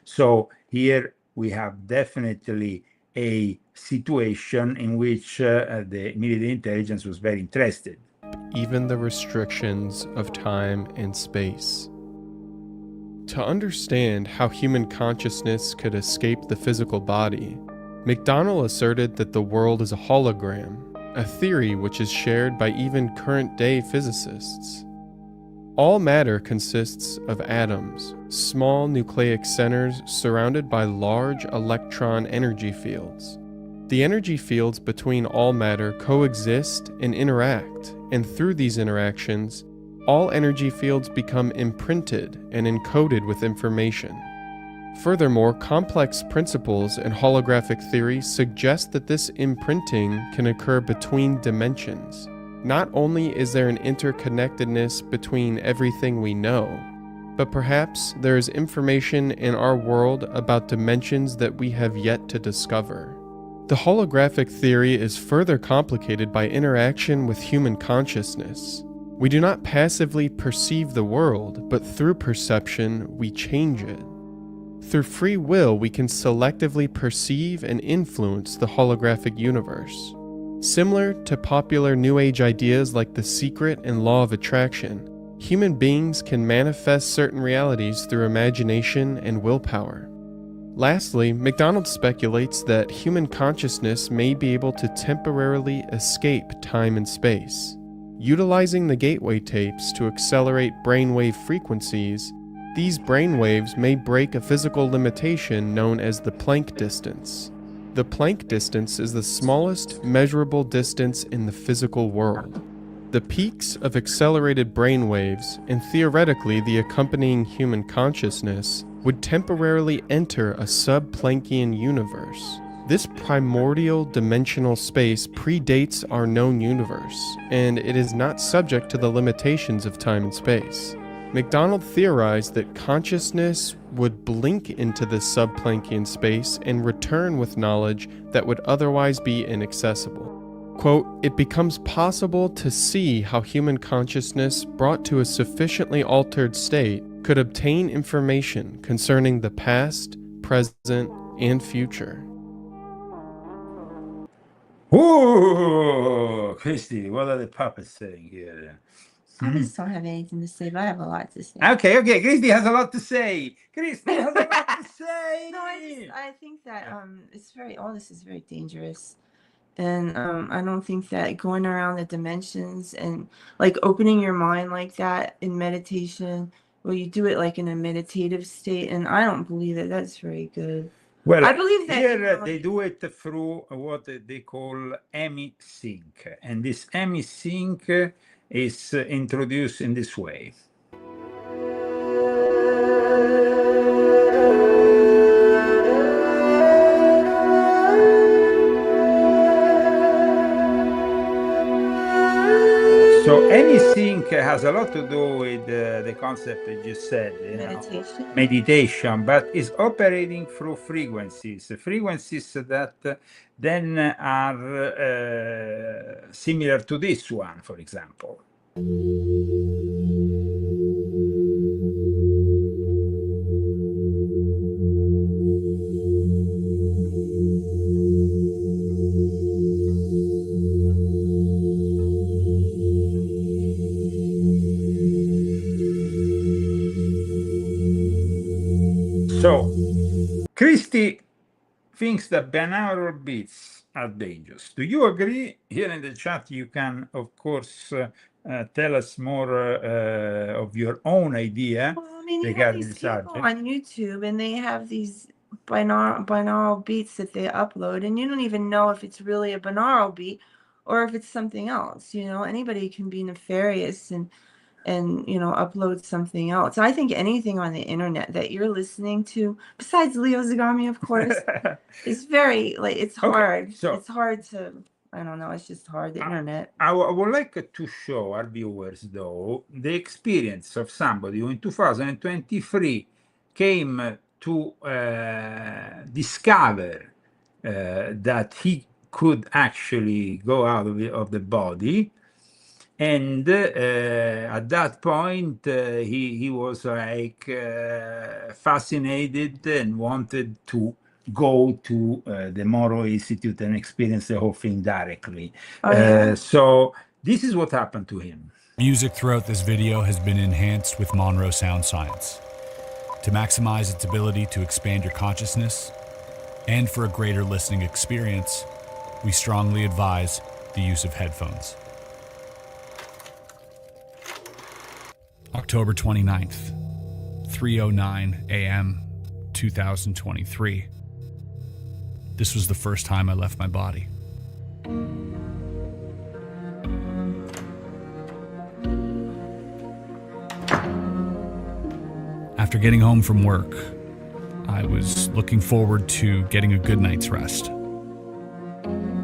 So here we have definitely a situation in which the military intelligence was very interested. Even the restrictions of time and space. To understand how human consciousness could escape the physical body, McDonnell asserted that the world is a hologram, a theory which is shared by even current-day physicists. All matter consists of atoms, small nucleic centers surrounded by large electron energy fields. The energy fields between all matter coexist and interact, and through these interactions, all energy fields become imprinted and encoded with information. Furthermore, complex principles in holographic theory suggest that this imprinting can occur between dimensions. Not only is there an interconnectedness between everything we know, but perhaps there is information in our world about dimensions that we have yet to discover. The holographic theory is further complicated by interaction with human consciousness. We do not passively perceive the world, but through perception, we change it. Through free will, we can selectively perceive and influence the holographic universe. Similar to popular New Age ideas like The Secret and Law of Attraction, human beings can manifest certain realities through imagination and willpower. Lastly, McDonnell speculates that human consciousness may be able to temporarily escape time and space. Utilizing the gateway tapes to accelerate brainwave frequencies, these brainwaves may break a physical limitation known as the Planck distance. The Planck distance is the smallest measurable distance in the physical world. The peaks of accelerated brainwaves, and theoretically the accompanying human consciousness, would temporarily enter a sub-Planckian universe. This primordial dimensional space predates our known universe, and it is not subject to the limitations of time and space. McDonnell theorized that consciousness would blink into this sub-Planckian space and return with knowledge that would otherwise be inaccessible. Quote, "It becomes possible to see how human consciousness brought to a sufficiently altered state could obtain information concerning the past, present, and future." Oh, Christy, what are the puppets saying here? I just don't have anything to say, but I have a lot to say. Okay, Christy has a lot to say. Christy has a lot to say. No, I think that all this is very dangerous. And I don't think that going around the dimensions and like opening your mind like that in meditation, well, you do it like in a meditative state, and I don't believe that that's very good. Well, I believe that here they do it through what they call hemi-sync, and this hemi-sync is introduced in this way. So hemi-sync has a lot to do with the concept that you said, meditation, but is operating through frequencies that then are similar to this one, for example. So, Christy thinks that binaural beats are dangerous. Do you agree? Here in the chat, you can, of course, tell us more of your own idea Well, I mean, you have regarding these the people subject. on YouTube and they have these binaural beats that they upload, and you don't even know if it's really a binaural beat or if it's something else. You know, anybody can be nefarious and upload something else. I think anything on the internet that you're listening to, besides Leo Zagami, of course, is very it's Okay, hard. so It's hard to, I don't know, it's just hard, the internet. I would like to show our viewers, though, the experience of somebody who in 2023 came to discover that he could actually go out of the body. And at that point, he was like fascinated and wanted to go to the Moro Institute and experience the whole thing directly. Oh, yeah. So this is what happened to him. Music throughout this video has been enhanced with Monroe Sound Science to maximize its ability to expand your consciousness, and for a greater listening experience, we strongly advise the use of headphones. October 29th, 3:09 a.m., 2023. This was the first time I left my body. After getting home from work, I was looking forward to getting a good night's rest.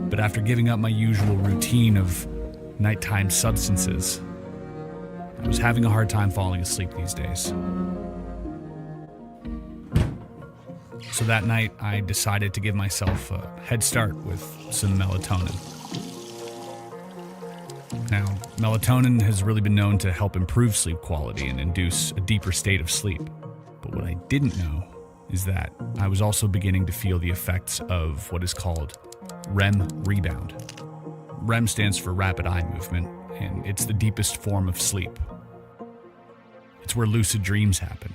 But after giving up my usual routine of nighttime substances, I was having a hard time falling asleep these days. So that night, I decided to give myself a head start with some melatonin. Now, melatonin has really been known to help improve sleep quality and induce a deeper state of sleep. But what I didn't know is that I was also beginning to feel the effects of what is called REM rebound. REM stands for rapid eye movement, and it's the deepest form of sleep. It's where lucid dreams happen.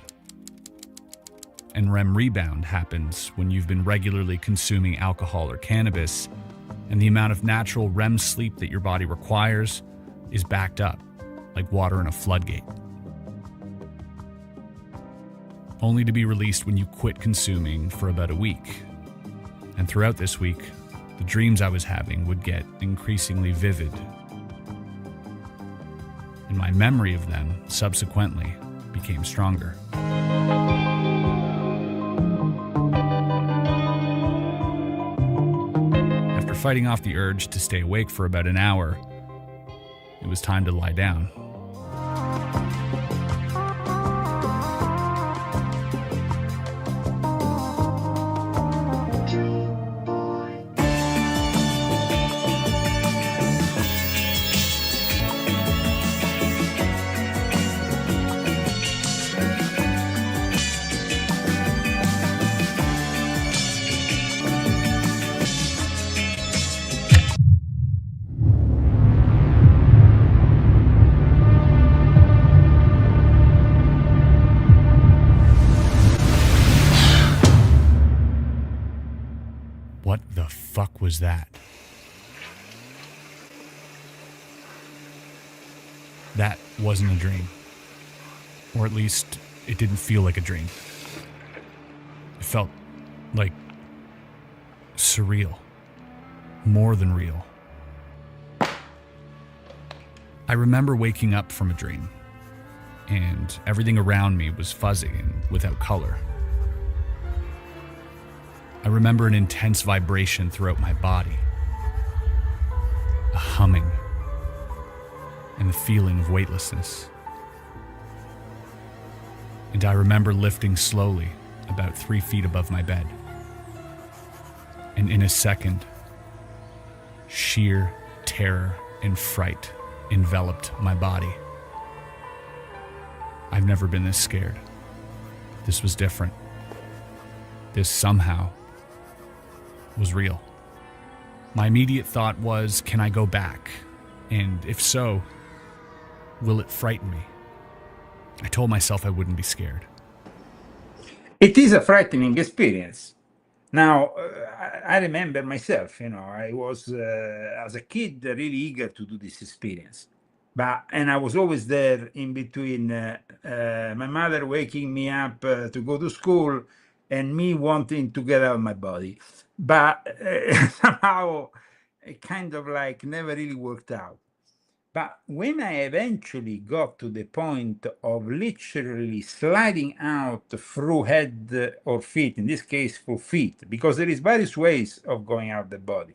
And REM rebound happens when you've been regularly consuming alcohol or cannabis, and the amount of natural REM sleep that your body requires is backed up, like water in a floodgate. Only to be released when you quit consuming for about a week. And throughout this week, the dreams I was having would get increasingly vivid. And my memory of them subsequently became stronger. After fighting off the urge to stay awake for about an hour, it was time to lie down. What the fuck was that? That wasn't a dream. Or at least, it didn't feel like a dream. It felt like surreal. More than real. I remember waking up from a dream, and everything around me was fuzzy and without color. I remember an intense vibration throughout my body, a humming, and the feeling of weightlessness. And I remember lifting slowly, about 3 feet above my bed. And in a second, sheer terror and fright enveloped my body. I've never been this scared. This was different. This somehow was real. My immediate thought was, can I go back? And if so, will it frighten me? I told myself I wouldn't be scared. It is a frightening experience. Now, I remember myself, I was, as a kid, really eager to do this experience. And I was always there in between my mother waking me up to go to school and me wanting to get out of my body. But somehow it kind of like never really worked out. But when I eventually got to the point of literally sliding out through head or feet, in this case through feet, because there is various ways of going out the body.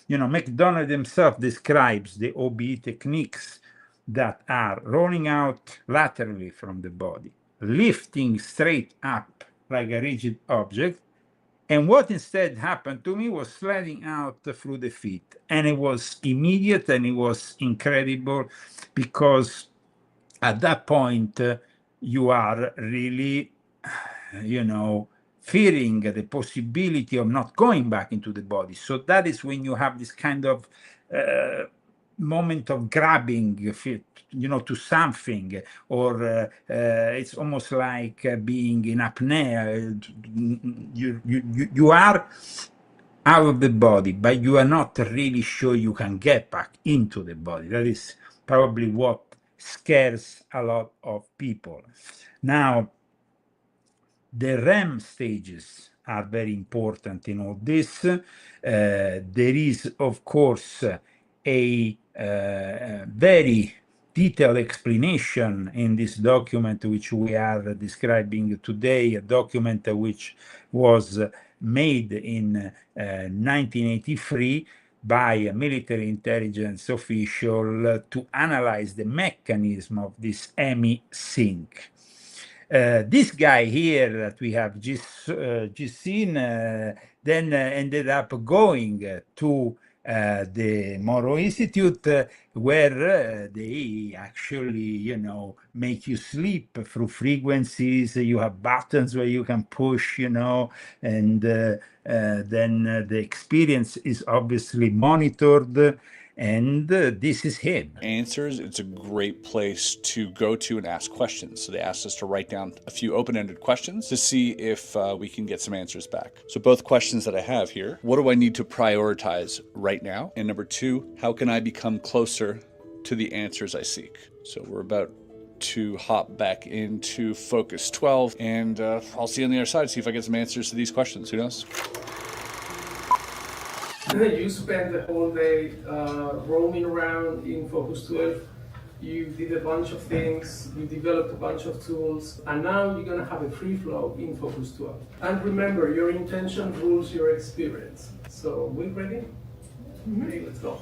You know, McDonald himself describes the OBE techniques that are rolling out laterally from the body, lifting straight up like a rigid object. And what instead happened to me was sliding out through the feet. And it was immediate and it was incredible because at that point, you are really, you know, fearing the possibility of not going back into the body. So that is when you have this kind of moment of grabbing, you know, to something, or it's almost like being in apnea. You are out of the body, but you are not really sure you can get back into the body. That is probably what scares a lot of people. Now, the REM stages are very important in all this. There is, of course, a very detailed explanation in this document which we are describing today, a document which was made in 1983 by a military intelligence official to analyze the mechanism of this EMI-sync. This guy here that we have just seen then ended up going to the Moro Institute, where they actually, you know, make you sleep through frequencies. You have buttons where you can push, you know, and then the experience is obviously monitored. And this is him. Answers, it's a great place to go to and ask questions. So they asked us to write down a few open-ended questions to see if we can get some answers back. So both questions that I have here: what do I need to prioritize right now? And number two, how can I become closer to the answers I seek? So we're about to hop back into Focus 12, and I'll see you on the other side, see if I get some answers to these questions. Who knows? You spent the whole day roaming around in Focus 12. You did a bunch of things, you developed a bunch of tools, and now you're gonna have a free flow in Focus 12. And remember, your intention rules your experience. So, we ready? Okay, let's go.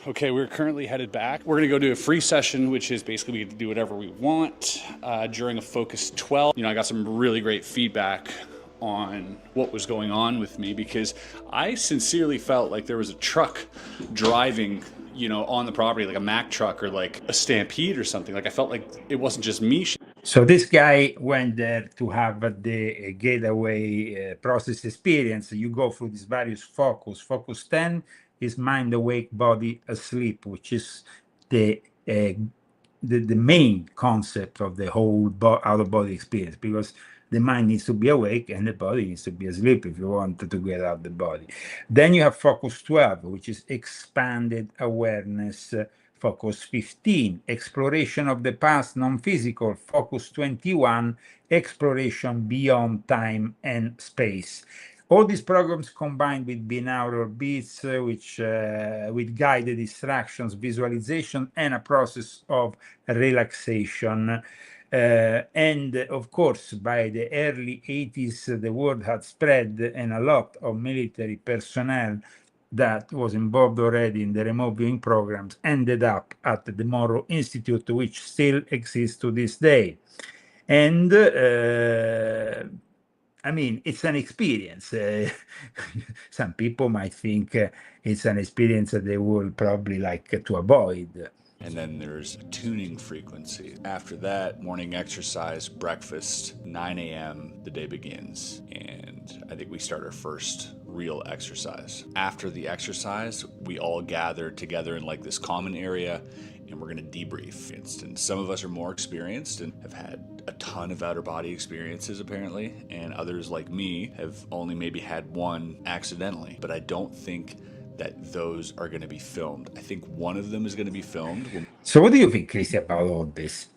Okay, we're currently headed back. We're gonna go do a free session, which is basically we get to do whatever we want during a Focus 12. You know, I got some really great feedback on what was going on with me, because I sincerely felt like there was a truck driving, you know, on the property, like a Mack truck or like a Stampede or something. Like I felt like it wasn't just me. So this guy went there to have the getaway process experience. You go through these various focus. Focus 10 is mind awake, body asleep, which is the main concept of the whole out-of-body experience, because the mind needs to be awake and the body needs to be asleep if you want to get out the body. Then you have Focus 12, which is expanded awareness. Focus 15, exploration of the past, non-physical. Focus 21, exploration beyond time and space. All these programs combined with binaural beats, which with guided distractions, visualization, and a process of relaxation. And of course, by the early 80s, the word had spread, and a lot of military personnel that was involved already in the remote viewing programs ended up at the Moro Institute, which still exists to this day. And I mean, it's an experience. Some people might think it's an experience that they will probably like to avoid. And then there's a tuning frequency. After that, morning exercise, breakfast, 9 a.m., the day begins. And I think we start our first real exercise. After the exercise, we all gather together in like this common area, and we're gonna debrief. And some of us are more experienced and have had a ton of outer body experiences apparently, and others like me have only maybe had one accidentally. But I don't think that those are going to be filmed. I think one of them is going to be filmed. So what do you think, Christy, about all this?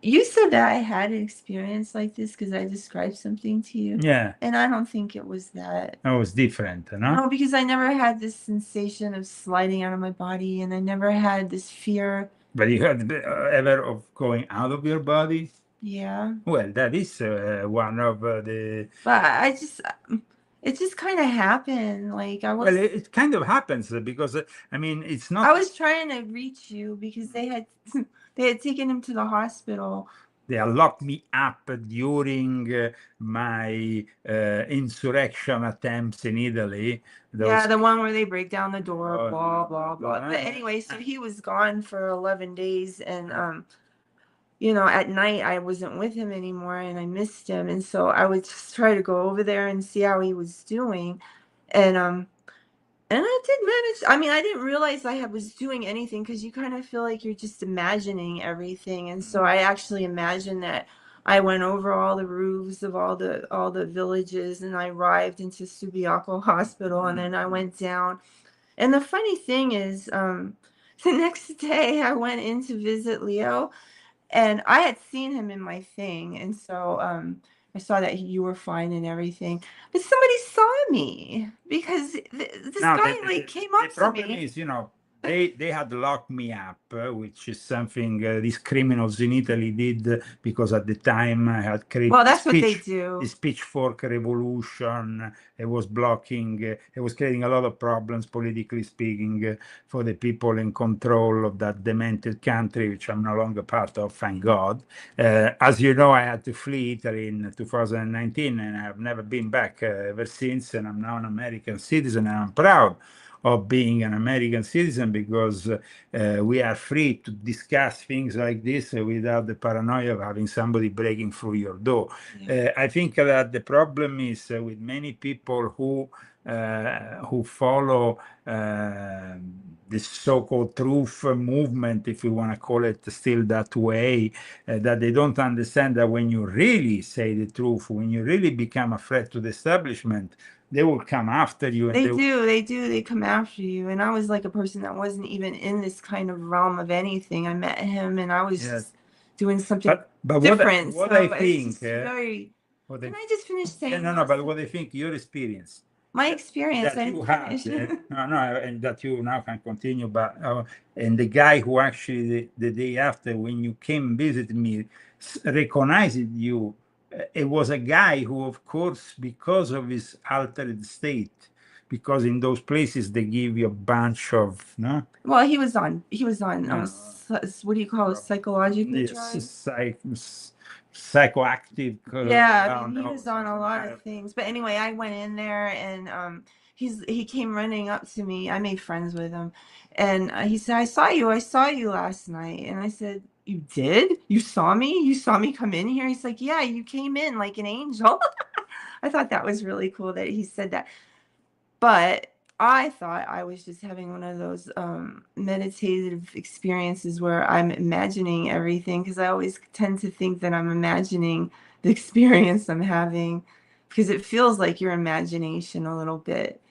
You said that I had an experience like this because I described something to you. Yeah, And I don't think it was that. that was different, no? No, because I never had this sensation of sliding out of my body, and I never had this fear. But you had ever of going out of your body? Yeah. Well, that is one of the... But it just kind of happened. Like I was. Well, it kind of happens because, I mean, it's not... I was trying to reach you because they had taken him to the hospital. They locked me up during my insurrection attempts in Italy. Yeah, the one where they break down the door, blah, blah, blah. yeah. But anyway, so he was gone for 11 days. And, you know, at night I wasn't with him anymore and I missed him. And so I would just try to go over there and see how he was doing. And I did manage. I mean, I didn't realize I was doing anything because you kind of feel like you're just imagining everything. And so I actually imagined that I went over all the roofs of all the villages, and I arrived into Subiaco Hospital, and then I went down. And the funny thing is, the next day I went in to visit Leo, and I had seen him in my thing, and so I saw that you were fine and everything, but somebody saw me because this guy came up to me. The problem is, you know, they had locked me up, which is something these criminals in Italy did because at the time I had created. Well, that's what they do. This pitchfork revolution. It was blocking. It was creating a lot of problems, politically speaking, for the people in control of that demented country, which I'm no longer part of, thank God. As you know, I had to flee Italy in 2019, and I've never been back ever since. And I'm now an American citizen, and I'm proud of being an American citizen because we are free to discuss things like this without the paranoia of having somebody breaking through your door. Yeah. I think that the problem is with many people who follow this so-called truth movement, if we want to call it still that way, that they don't understand that when you really say the truth, when you really become a threat to the establishment, they will come after you. And they come after you. And I was like a person that wasn't even in this kind of realm of anything. I met him and I was just doing something different. What I think, can I just finish saying? No, but what I think, your experience. My experience. That you had, and that you now can continue. But and the guy who actually the day after when you came visit me recognized you. It was a guy who, of course, because of his altered state, because in those places they give you a bunch of Well, he was on what do you call it, psychologically drugs? Psychoactive. Yeah, I mean, he was on a lot of things. But anyway, I went in there and he came running up to me. I made friends with him, and he said, I saw you last night. And I said, you did? You saw me? You saw me come in here? He's like, yeah, you came in like an angel. I thought that was really cool that he said that. But I thought I was just having one of those meditative experiences where I'm imagining everything, because I always tend to think that I'm imagining the experience I'm having, because it feels like your imagination a little bit.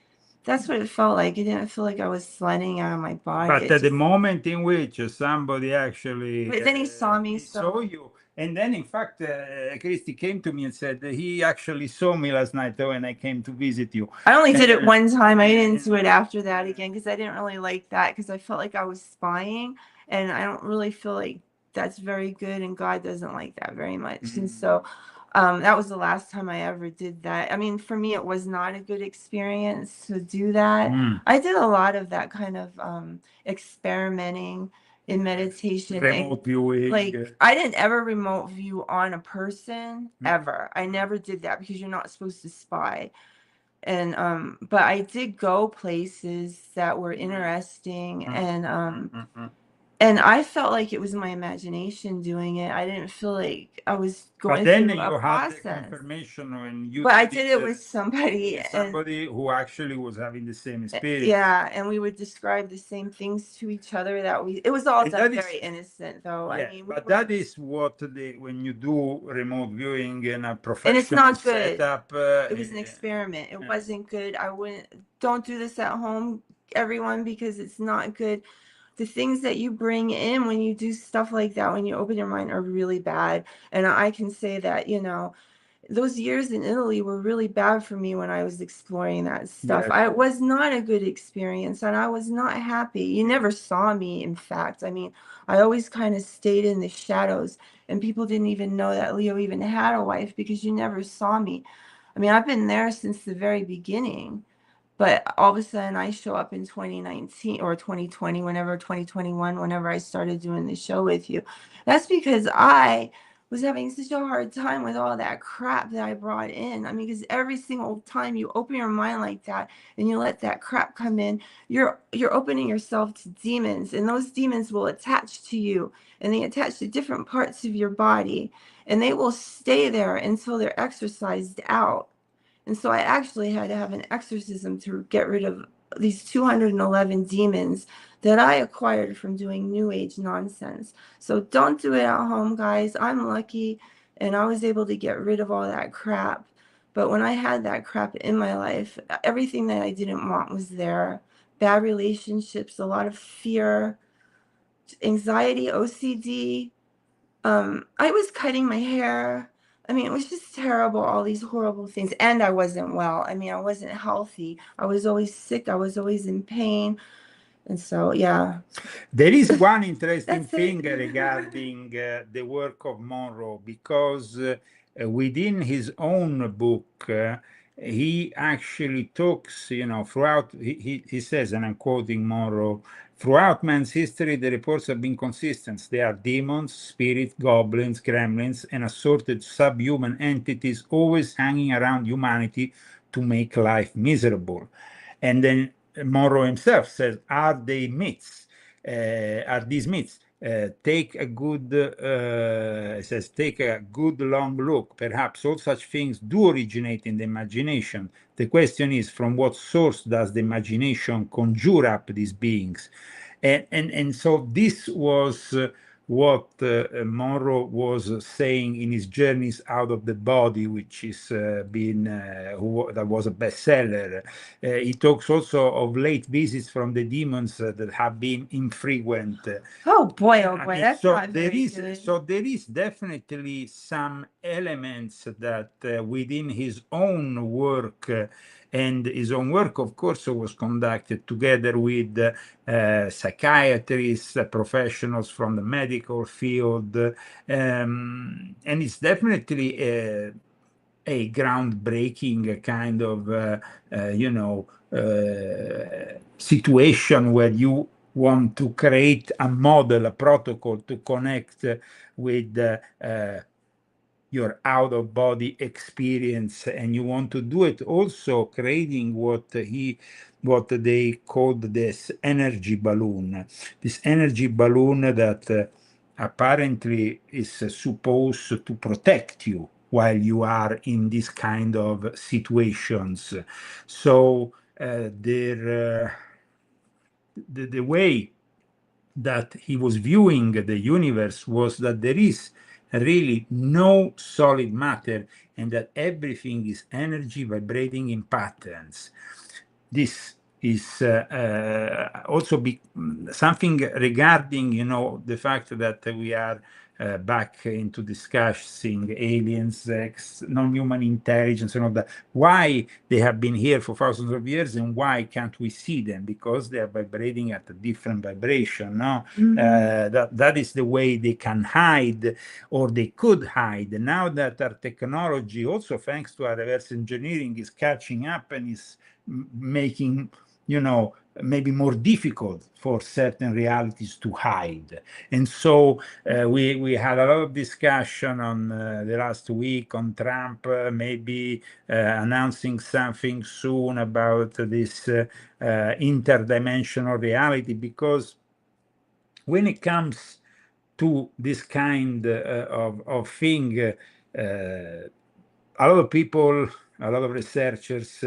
That's what it felt like. It didn't feel like I was sliding out of my body. But at the moment in which somebody actually but then he saw me. Saw you. And then, in fact, Christy came to me and said that he actually saw me last night when I came to visit you. I only did it one time. I didn't do it after that again because I didn't really like that, because I felt like I was spying. And I don't really feel like that's very good. And God doesn't like that very much. Mm-hmm. And so that was the last time I ever did that. I mean, for me, it was not a good experience to do that. I did a lot of that kind of experimenting in meditation. Remote viewing. Like, I didn't ever remote view on a person, ever. I never did that because you're not supposed to spy. And but I did go places that were interesting, and And I felt like it was my imagination doing it. I didn't feel like I was But going then through you a had the process. confirmation when you But I did did it with somebody, and somebody who actually was having the same experience. yeah, and we would describe the same things to each other that we. It was all And done that is- very innocent, though. I Yeah, mean, but that is what when you do remote viewing in a and it's professional not good. setup. It was an experiment. It wasn't good. I wouldn't. Don't do this at home, everyone, because it's not good. The things that you bring in when you do stuff like that, when you open your mind, are really bad. And I can say that, you know, those years in Italy were really bad for me when I was exploring that stuff. Yes. It was not a good experience, and I was not happy. You never saw me, in fact. I mean, I always kind of stayed in the shadows, and people didn't even know that Leo even had a wife because you never saw me. I mean, I've been there since the very beginning. But all of a sudden, I show up in 2019 or 2020, 2021, whenever I started doing the show with you. That's because I was having such a hard time with all that crap that I brought in. I mean, because every single time you open your mind like that and you let that crap come in, you're opening yourself to demons, and those demons will attach to you, and they attach to different parts of your body, and they will stay there until they're exorcised out. And so I actually had to have an exorcism to get rid of these 211 demons that I acquired from doing New Age nonsense. So don't do it at home, guys. I'm lucky, and I was able to get rid of all that crap. But when I had that crap in my life, everything that I didn't want was there. Bad relationships, a lot of fear, anxiety, OCD. I was cutting my hair. I mean, it was just terrible, all these horrible things. And I wasn't well. I mean, I wasn't healthy. I was always sick. I was always in pain. And so, yeah. There is one interesting That's it. thing regarding the work of Monroe, because within his own book, he actually talks, you know, throughout, he says, and I'm quoting Monroe, throughout man's history, the reports have been consistent. They are demons, spirits, goblins, gremlins, and assorted subhuman entities always hanging around humanity to make life miserable. And then Monroe himself says, are they myths? Are these myths? Take a good, says, take a good long look. Perhaps all such things do originate in the imagination. The question is, from what source does the imagination conjure up these beings? And so this was what Monroe was saying in his Journeys Out of the Body, which is that was a bestseller. He talks also of late visits from the demons that have been infrequent. Oh boy, that's so not very good. So there is definitely some elements that within his own work. And his own work, of course, was conducted together with psychiatrists, professionals from the medical field, and it's definitely a groundbreaking kind of, situation where you want to create a model, a protocol to connect with your out-of-body experience, and you want to do it also creating what they called this energy balloon. This energy balloon that apparently is supposed to protect you while you are in this kind of situations. So the way that he was viewing the universe was that there is really no solid matter, and that everything is energy vibrating in patterns. This is also something regarding, the fact that we are back into discussing aliens, sex, non-human intelligence, and all that. Why they have been here for thousands of years, and why can't we see them? Because they are vibrating at a different vibration. No, that is the way they can hide, or they could hide. Now that our technology, also thanks to our reverse engineering, is catching up and is making, maybe more difficult for certain realities to hide. And so we had a lot of discussion on the last week on Trump maybe announcing something soon about this interdimensional reality, because when it comes to this kind of thing, a lot of people, a lot of researchers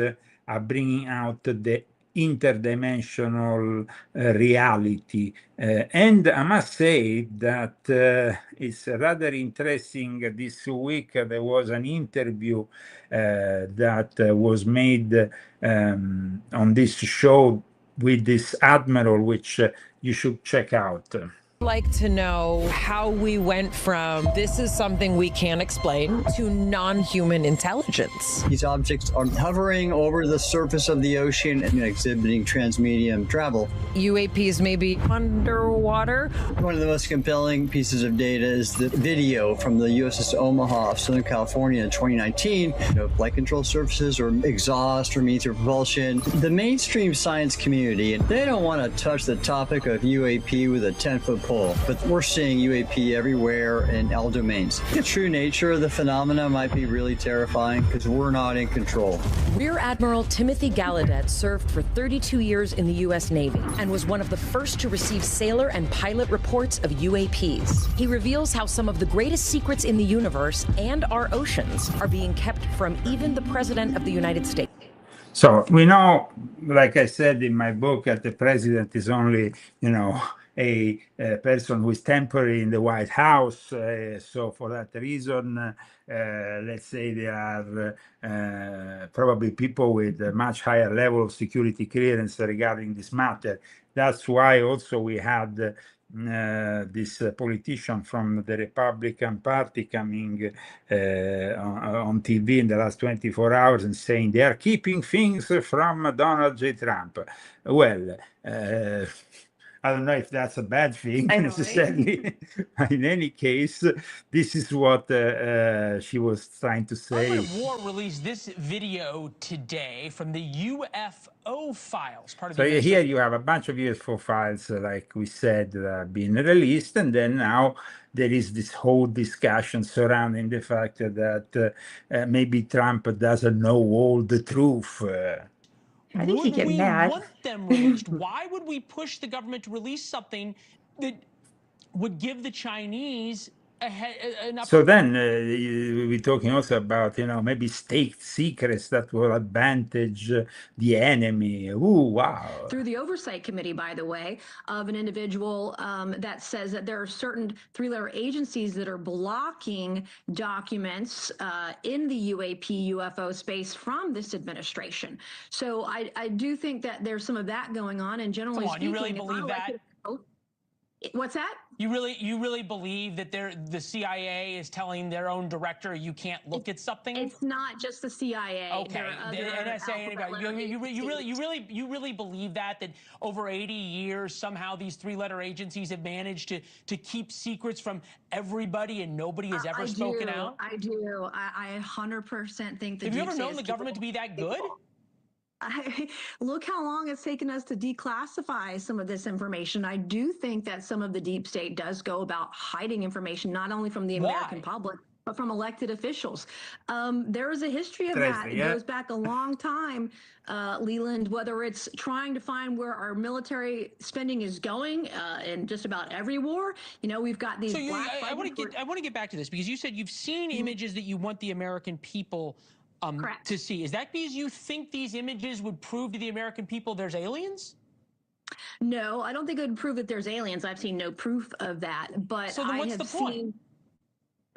are bringing out the interdimensional reality. And I must say that it's rather interesting. This week there was an interview that was made on this show with this admiral, which you should check out. Like to know how we went from this is something we can't explain to non-human intelligence. These objects are hovering over the surface of the ocean and exhibiting transmedium travel. UAPs may be underwater. One of the most compelling pieces of data is the video from the USS Omaha of Southern California in 2019. Flight control surfaces or exhaust from ether propulsion. The mainstream science community, they don't want to touch the topic of UAP with a 10-foot pole, but we're seeing UAP everywhere in all domains. The true nature of the phenomena might be really terrifying because we're not in control. Rear Admiral Timothy Gallaudet served for 32 years in the U.S. Navy and was one of the first to receive sailor and pilot reports of UAPs. He reveals how some of the greatest secrets in the universe and our oceans are being kept from even the President of the United States. So we know, like I said in my book, that the president is only, a person who is temporary in the White House. So for that reason, let's say there are probably people with a much higher level of security clearance regarding this matter. That's why also we had this politician from the Republican Party coming on TV in the last 24 hours and saying they are keeping things from Donald J. Trump. Well, I don't know if that's a bad thing necessarily. In any case, this is what she was trying to say. Department of War released this video today from the UFO files. Part of So the here you have a bunch of UFO files, like we said, being released, and then now there is this whole discussion surrounding the fact that maybe Trump doesn't know all the truth. I think he'd get mad. Want them released? Why would we push the government to release something that would give the Chinese enough? So then we're talking also about, maybe state secrets that will advantage the enemy. Ooh, wow. Through the Oversight Committee, by the way, of an individual that says that there are certain three-letter agencies that are blocking documents in the UAP UFO space from this administration. So I do think that there's some of that going on. And generally speaking, you really believe that? What's that? You really believe that the CIA is telling their own director you can't look at something? It's not just the CIA. Okay, the NSA. You really believe that over 80 years somehow these three-letter agencies have managed to keep secrets from everybody and nobody has ever spoken out? I do. I 100% think that. Have you ever known the government to be that good? Look how long it's taken us to declassify some of this information. I do think that some of the deep state does go about hiding information, not only from the American public, but from elected officials. There is a history of that. It goes back a long time, Leland, whether it's trying to find where our military spending is going in just about every war. We've got these. So I want to get back to this because you said you've seen images that you want the American people to see. Is that because you think these images would prove to the American people there's aliens? No, I don't think it would prove that there's aliens. I've seen no proof of that. But so then what's the point?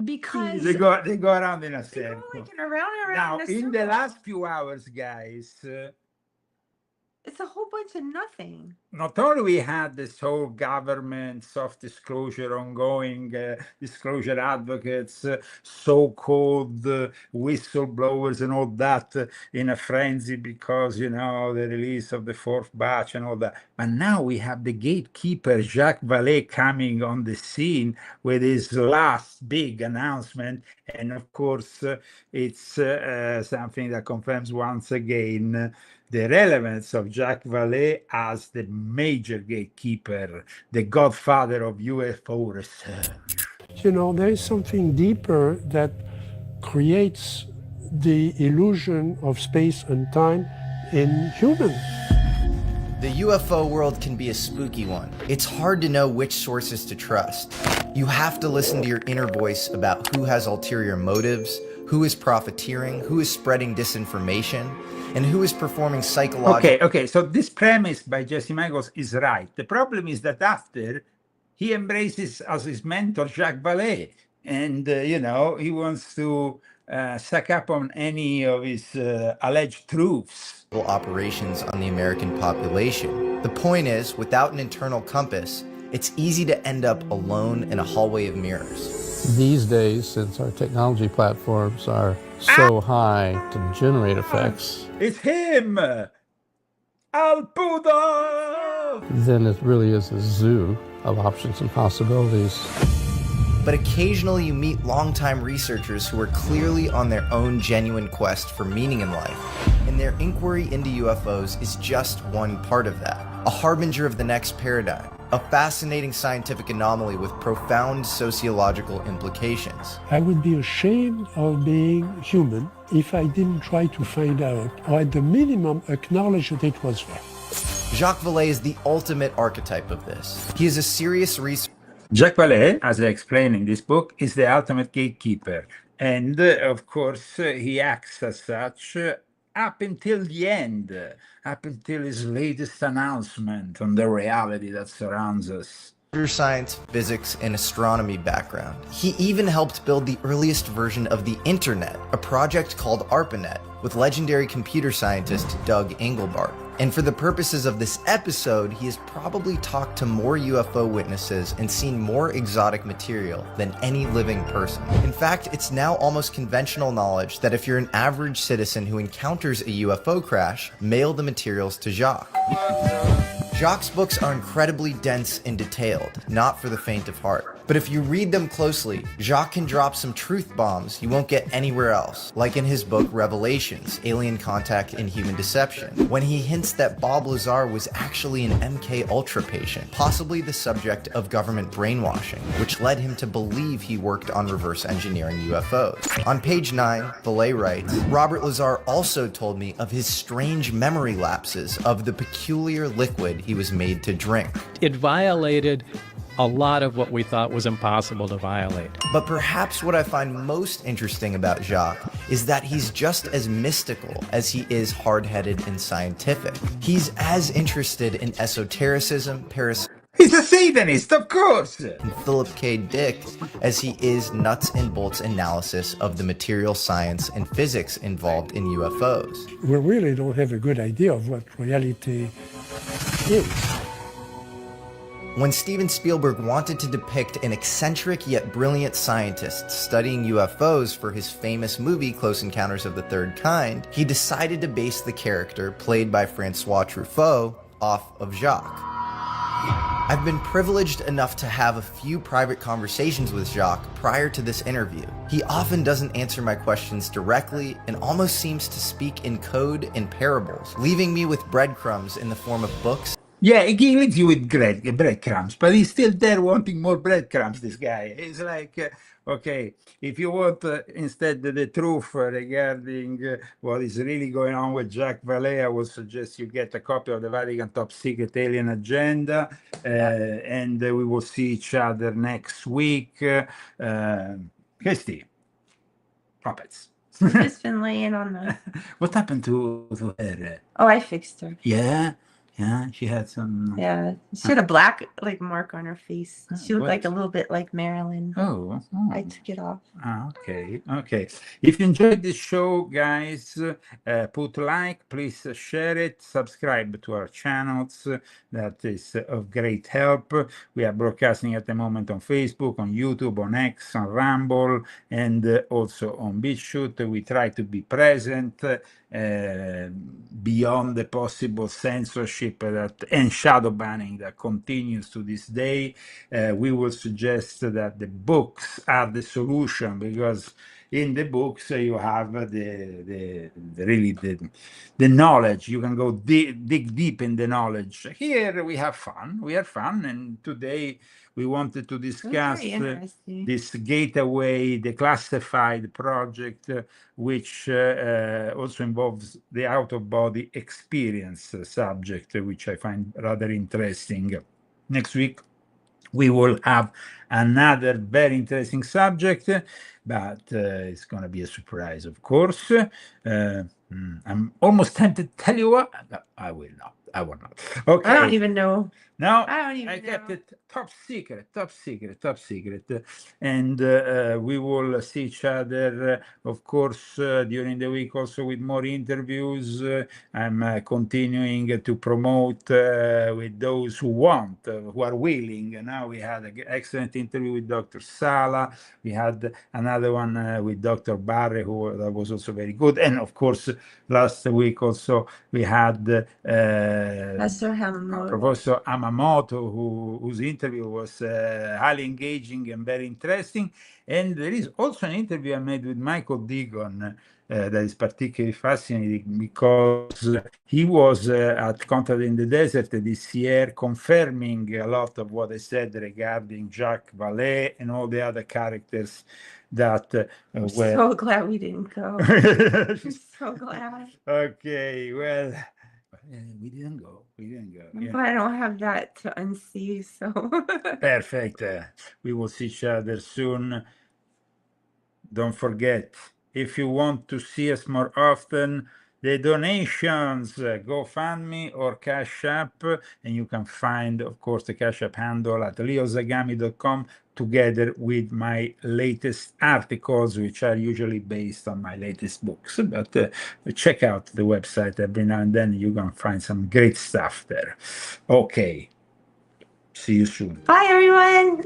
Because they go around in a circle. Around Now, in the last few hours, guys, it's a whole bunch of nothing. Not only we had this whole government soft disclosure ongoing, disclosure advocates, so-called whistleblowers and all that in a frenzy because, the release of the fourth batch and all that. But now we have the gatekeeper, Jacques Vallée, coming on the scene with his last big announcement. And of course, it's something that confirms once again the relevance of Jacques Vallée as the major gatekeeper, the godfather of UFO research. There is something deeper that creates the illusion of space and time in humans. The UFO world can be a spooky one. It's hard to know which sources to trust. You have to listen to your inner voice about who has ulterior motives, who is profiteering, who is spreading disinformation, and who is performing psychological... Okay, so this premise by Jesse Michaels is right. The problem is that after, he embraces as his mentor Jacques Vallée, and, he wants to suck up on any of his alleged truths. ...operations on the American population. The point is, without an internal compass, it's easy to end up alone in a hallway of mirrors. These days, since our technology platforms are so high to generate effects, It's him! Al Pudo! then it really is a zoo of options and possibilities. But occasionally you meet longtime researchers who are clearly on their own genuine quest for meaning in life, and their inquiry into UFOs is just one part of that. A harbinger of the next paradigm, a fascinating scientific anomaly with profound sociological implications. I would be ashamed of being human if I didn't try to find out, or at the minimum, acknowledge that it was there. Jacques Vallée is the ultimate archetype of this. He is a serious researcher. Jacques Vallée, as I explain in this book, is the ultimate gatekeeper. And, of course, he acts as such up until the end, up until his latest announcement on the reality that surrounds us. Science, physics, and astronomy background. He even helped build the earliest version of the internet, a project called ARPANET, with legendary computer scientist Doug Engelbart. And for the purposes of this episode, he has probably talked to more UFO witnesses and seen more exotic material than any living person. In fact, it's now almost conventional knowledge that if you're an average citizen who encounters a UFO crash, mail the materials to Jacques. Jacques' books are incredibly dense and detailed, not for the faint of heart. But if you read them closely, Jacques can drop some truth bombs you won't get anywhere else, like in his book Revelations, Alien Contact and Human Deception, when he hints that Bob Lazar was actually an MK Ultra patient, possibly the subject of government brainwashing, which led him to believe he worked on reverse engineering UFOs. On page 9, Vallée writes, Robert Lazar also told me of his strange memory lapses of the peculiar liquid he was made to drink. It violated a lot of what we thought was impossible to violate. But perhaps what I find most interesting about Jacques is that he's just as mystical as he is hard-headed and scientific. He's as interested in esotericism, He's a Satanist, of course! and Philip K. Dick as he is nuts and bolts analysis of the material science and physics involved in UFOs. We really don't have a good idea of what reality is. When Steven Spielberg wanted to depict an eccentric yet brilliant scientist studying UFOs for his famous movie Close Encounters of the Third Kind, he decided to base the character, played by Francois Truffaut, off of Jacques. I've been privileged enough to have a few private conversations with Jacques prior to this interview. He often doesn't answer my questions directly and almost seems to speak in code and parables, leaving me with breadcrumbs in the form of books. Yeah, he leaves you with breadcrumbs, but he's still there wanting more breadcrumbs, this guy. He's like, okay, if you want instead the truth regarding what is really going on with Jacques Vallée, I would suggest you get a copy of the Vatican Top Secret Alien Agenda, and we will see each other next week. Christy, puppets. Just been laying on the... What happened to her? Oh, I fixed her. Yeah? Yeah, she had some... Yeah, she had a black mark on her face. She looked what? like a little bit like Marilyn. Oh. I took it off. Okay. If you enjoyed this show, guys, put like, please share it, subscribe to our channels. That is of great help. We are broadcasting at the moment on Facebook, on YouTube, on X, on Rumble, and also on BitChute. We try to be present beyond the possible censorship and shadow banning that continues to this day. We will suggest that the books are the solution, because in the books you have the really the knowledge. You can go dig deep in the knowledge. Here we have fun. We have fun, and today we wanted to discuss this Gateway Declassified project, which also involves the out-of-body experience subject, which I find rather interesting. Next week, we will have another very interesting subject, but it's going to be a surprise, of course. I'm almost tempted to tell you what. No, I will not. I will not. Okay. I don't even know. No, I don't even I know. kept it top secret. And we will see each other, of course, during the week also with more interviews. I'm continuing to promote with those who want, who are willing. Now we had an excellent interview with Dr. Sala. We had another one with Dr. Barre, that was also very good. And of course, last week also we had Professor Hamamoto. Professor Hamamoto, whose interview was highly engaging and very interesting. And there is also an interview I made with Michael Deegan that is particularly fascinating, because he was at Contact in the Desert this year, confirming a lot of what I said regarding Jacques Vallée and all the other characters that I'm were... so glad we didn't go. I'm so glad. Okay, well... we didn't go. Yeah. But I don't have that to unsee, so. Perfect. We will see each other soon. Don't forget, if you want to see us more often, the donations, GoFundMe or Cash App, and you can find, of course, the Cash App handle at leozagami.com, together with my latest articles, which are usually based on my latest books. But check out the website every now and then. You're going to find some great stuff there. Okay. See you soon. Bye, everyone.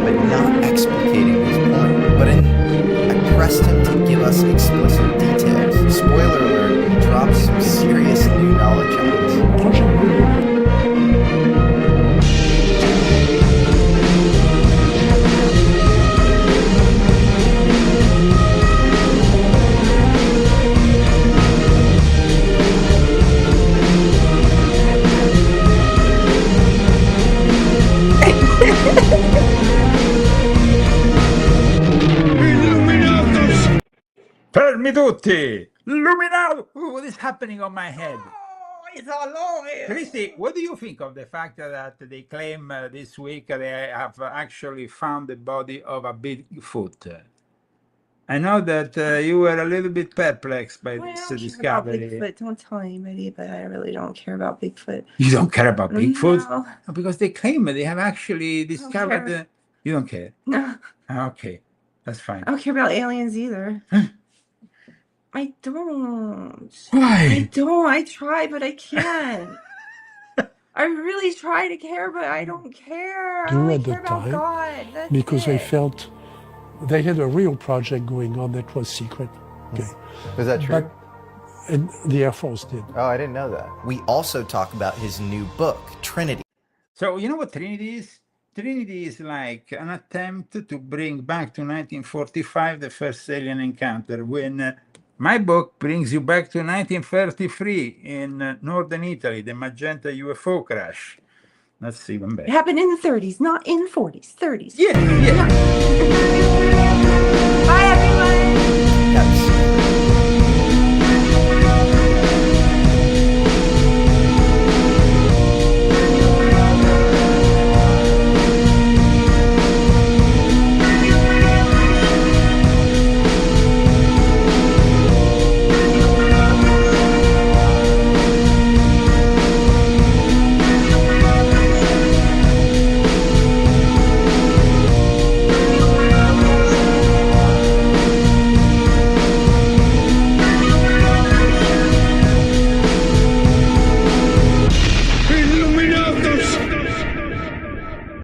But not explicating his point. But I pressed him to give us explicit details. Spoiler alert, he drops some serious new knowledge on us. Fermi tutti! Illuminati! What is happening on my head? It's all over. Christy, what do you think of the fact that they claim this week they have actually found the body of a Bigfoot? I know that you were a little bit perplexed by this discovery. Bigfoot. Don't tell anybody, but I really don't care about Bigfoot. You don't care about Bigfoot? No. No, because they claim they have actually discovered... You don't care? No. Okay, that's fine. I don't care about aliens either. I don't. Why? I don't. I try, but I can't. I really try to care, but I don't care. I only care about God. That's because it. they felt they had a real project going on that was secret. Okay. Is that true? And the Air Force did. Oh, I didn't know that. We also talk about his new book, Trinity. So you know what Trinity is? Trinity is like an attempt to bring back to 1945 the first alien encounter, when my book brings you back to 1933 in northern Italy, the Magenta UFO crash. That's even better. It happened in the 30s, not in the 40s. 30s. Yeah.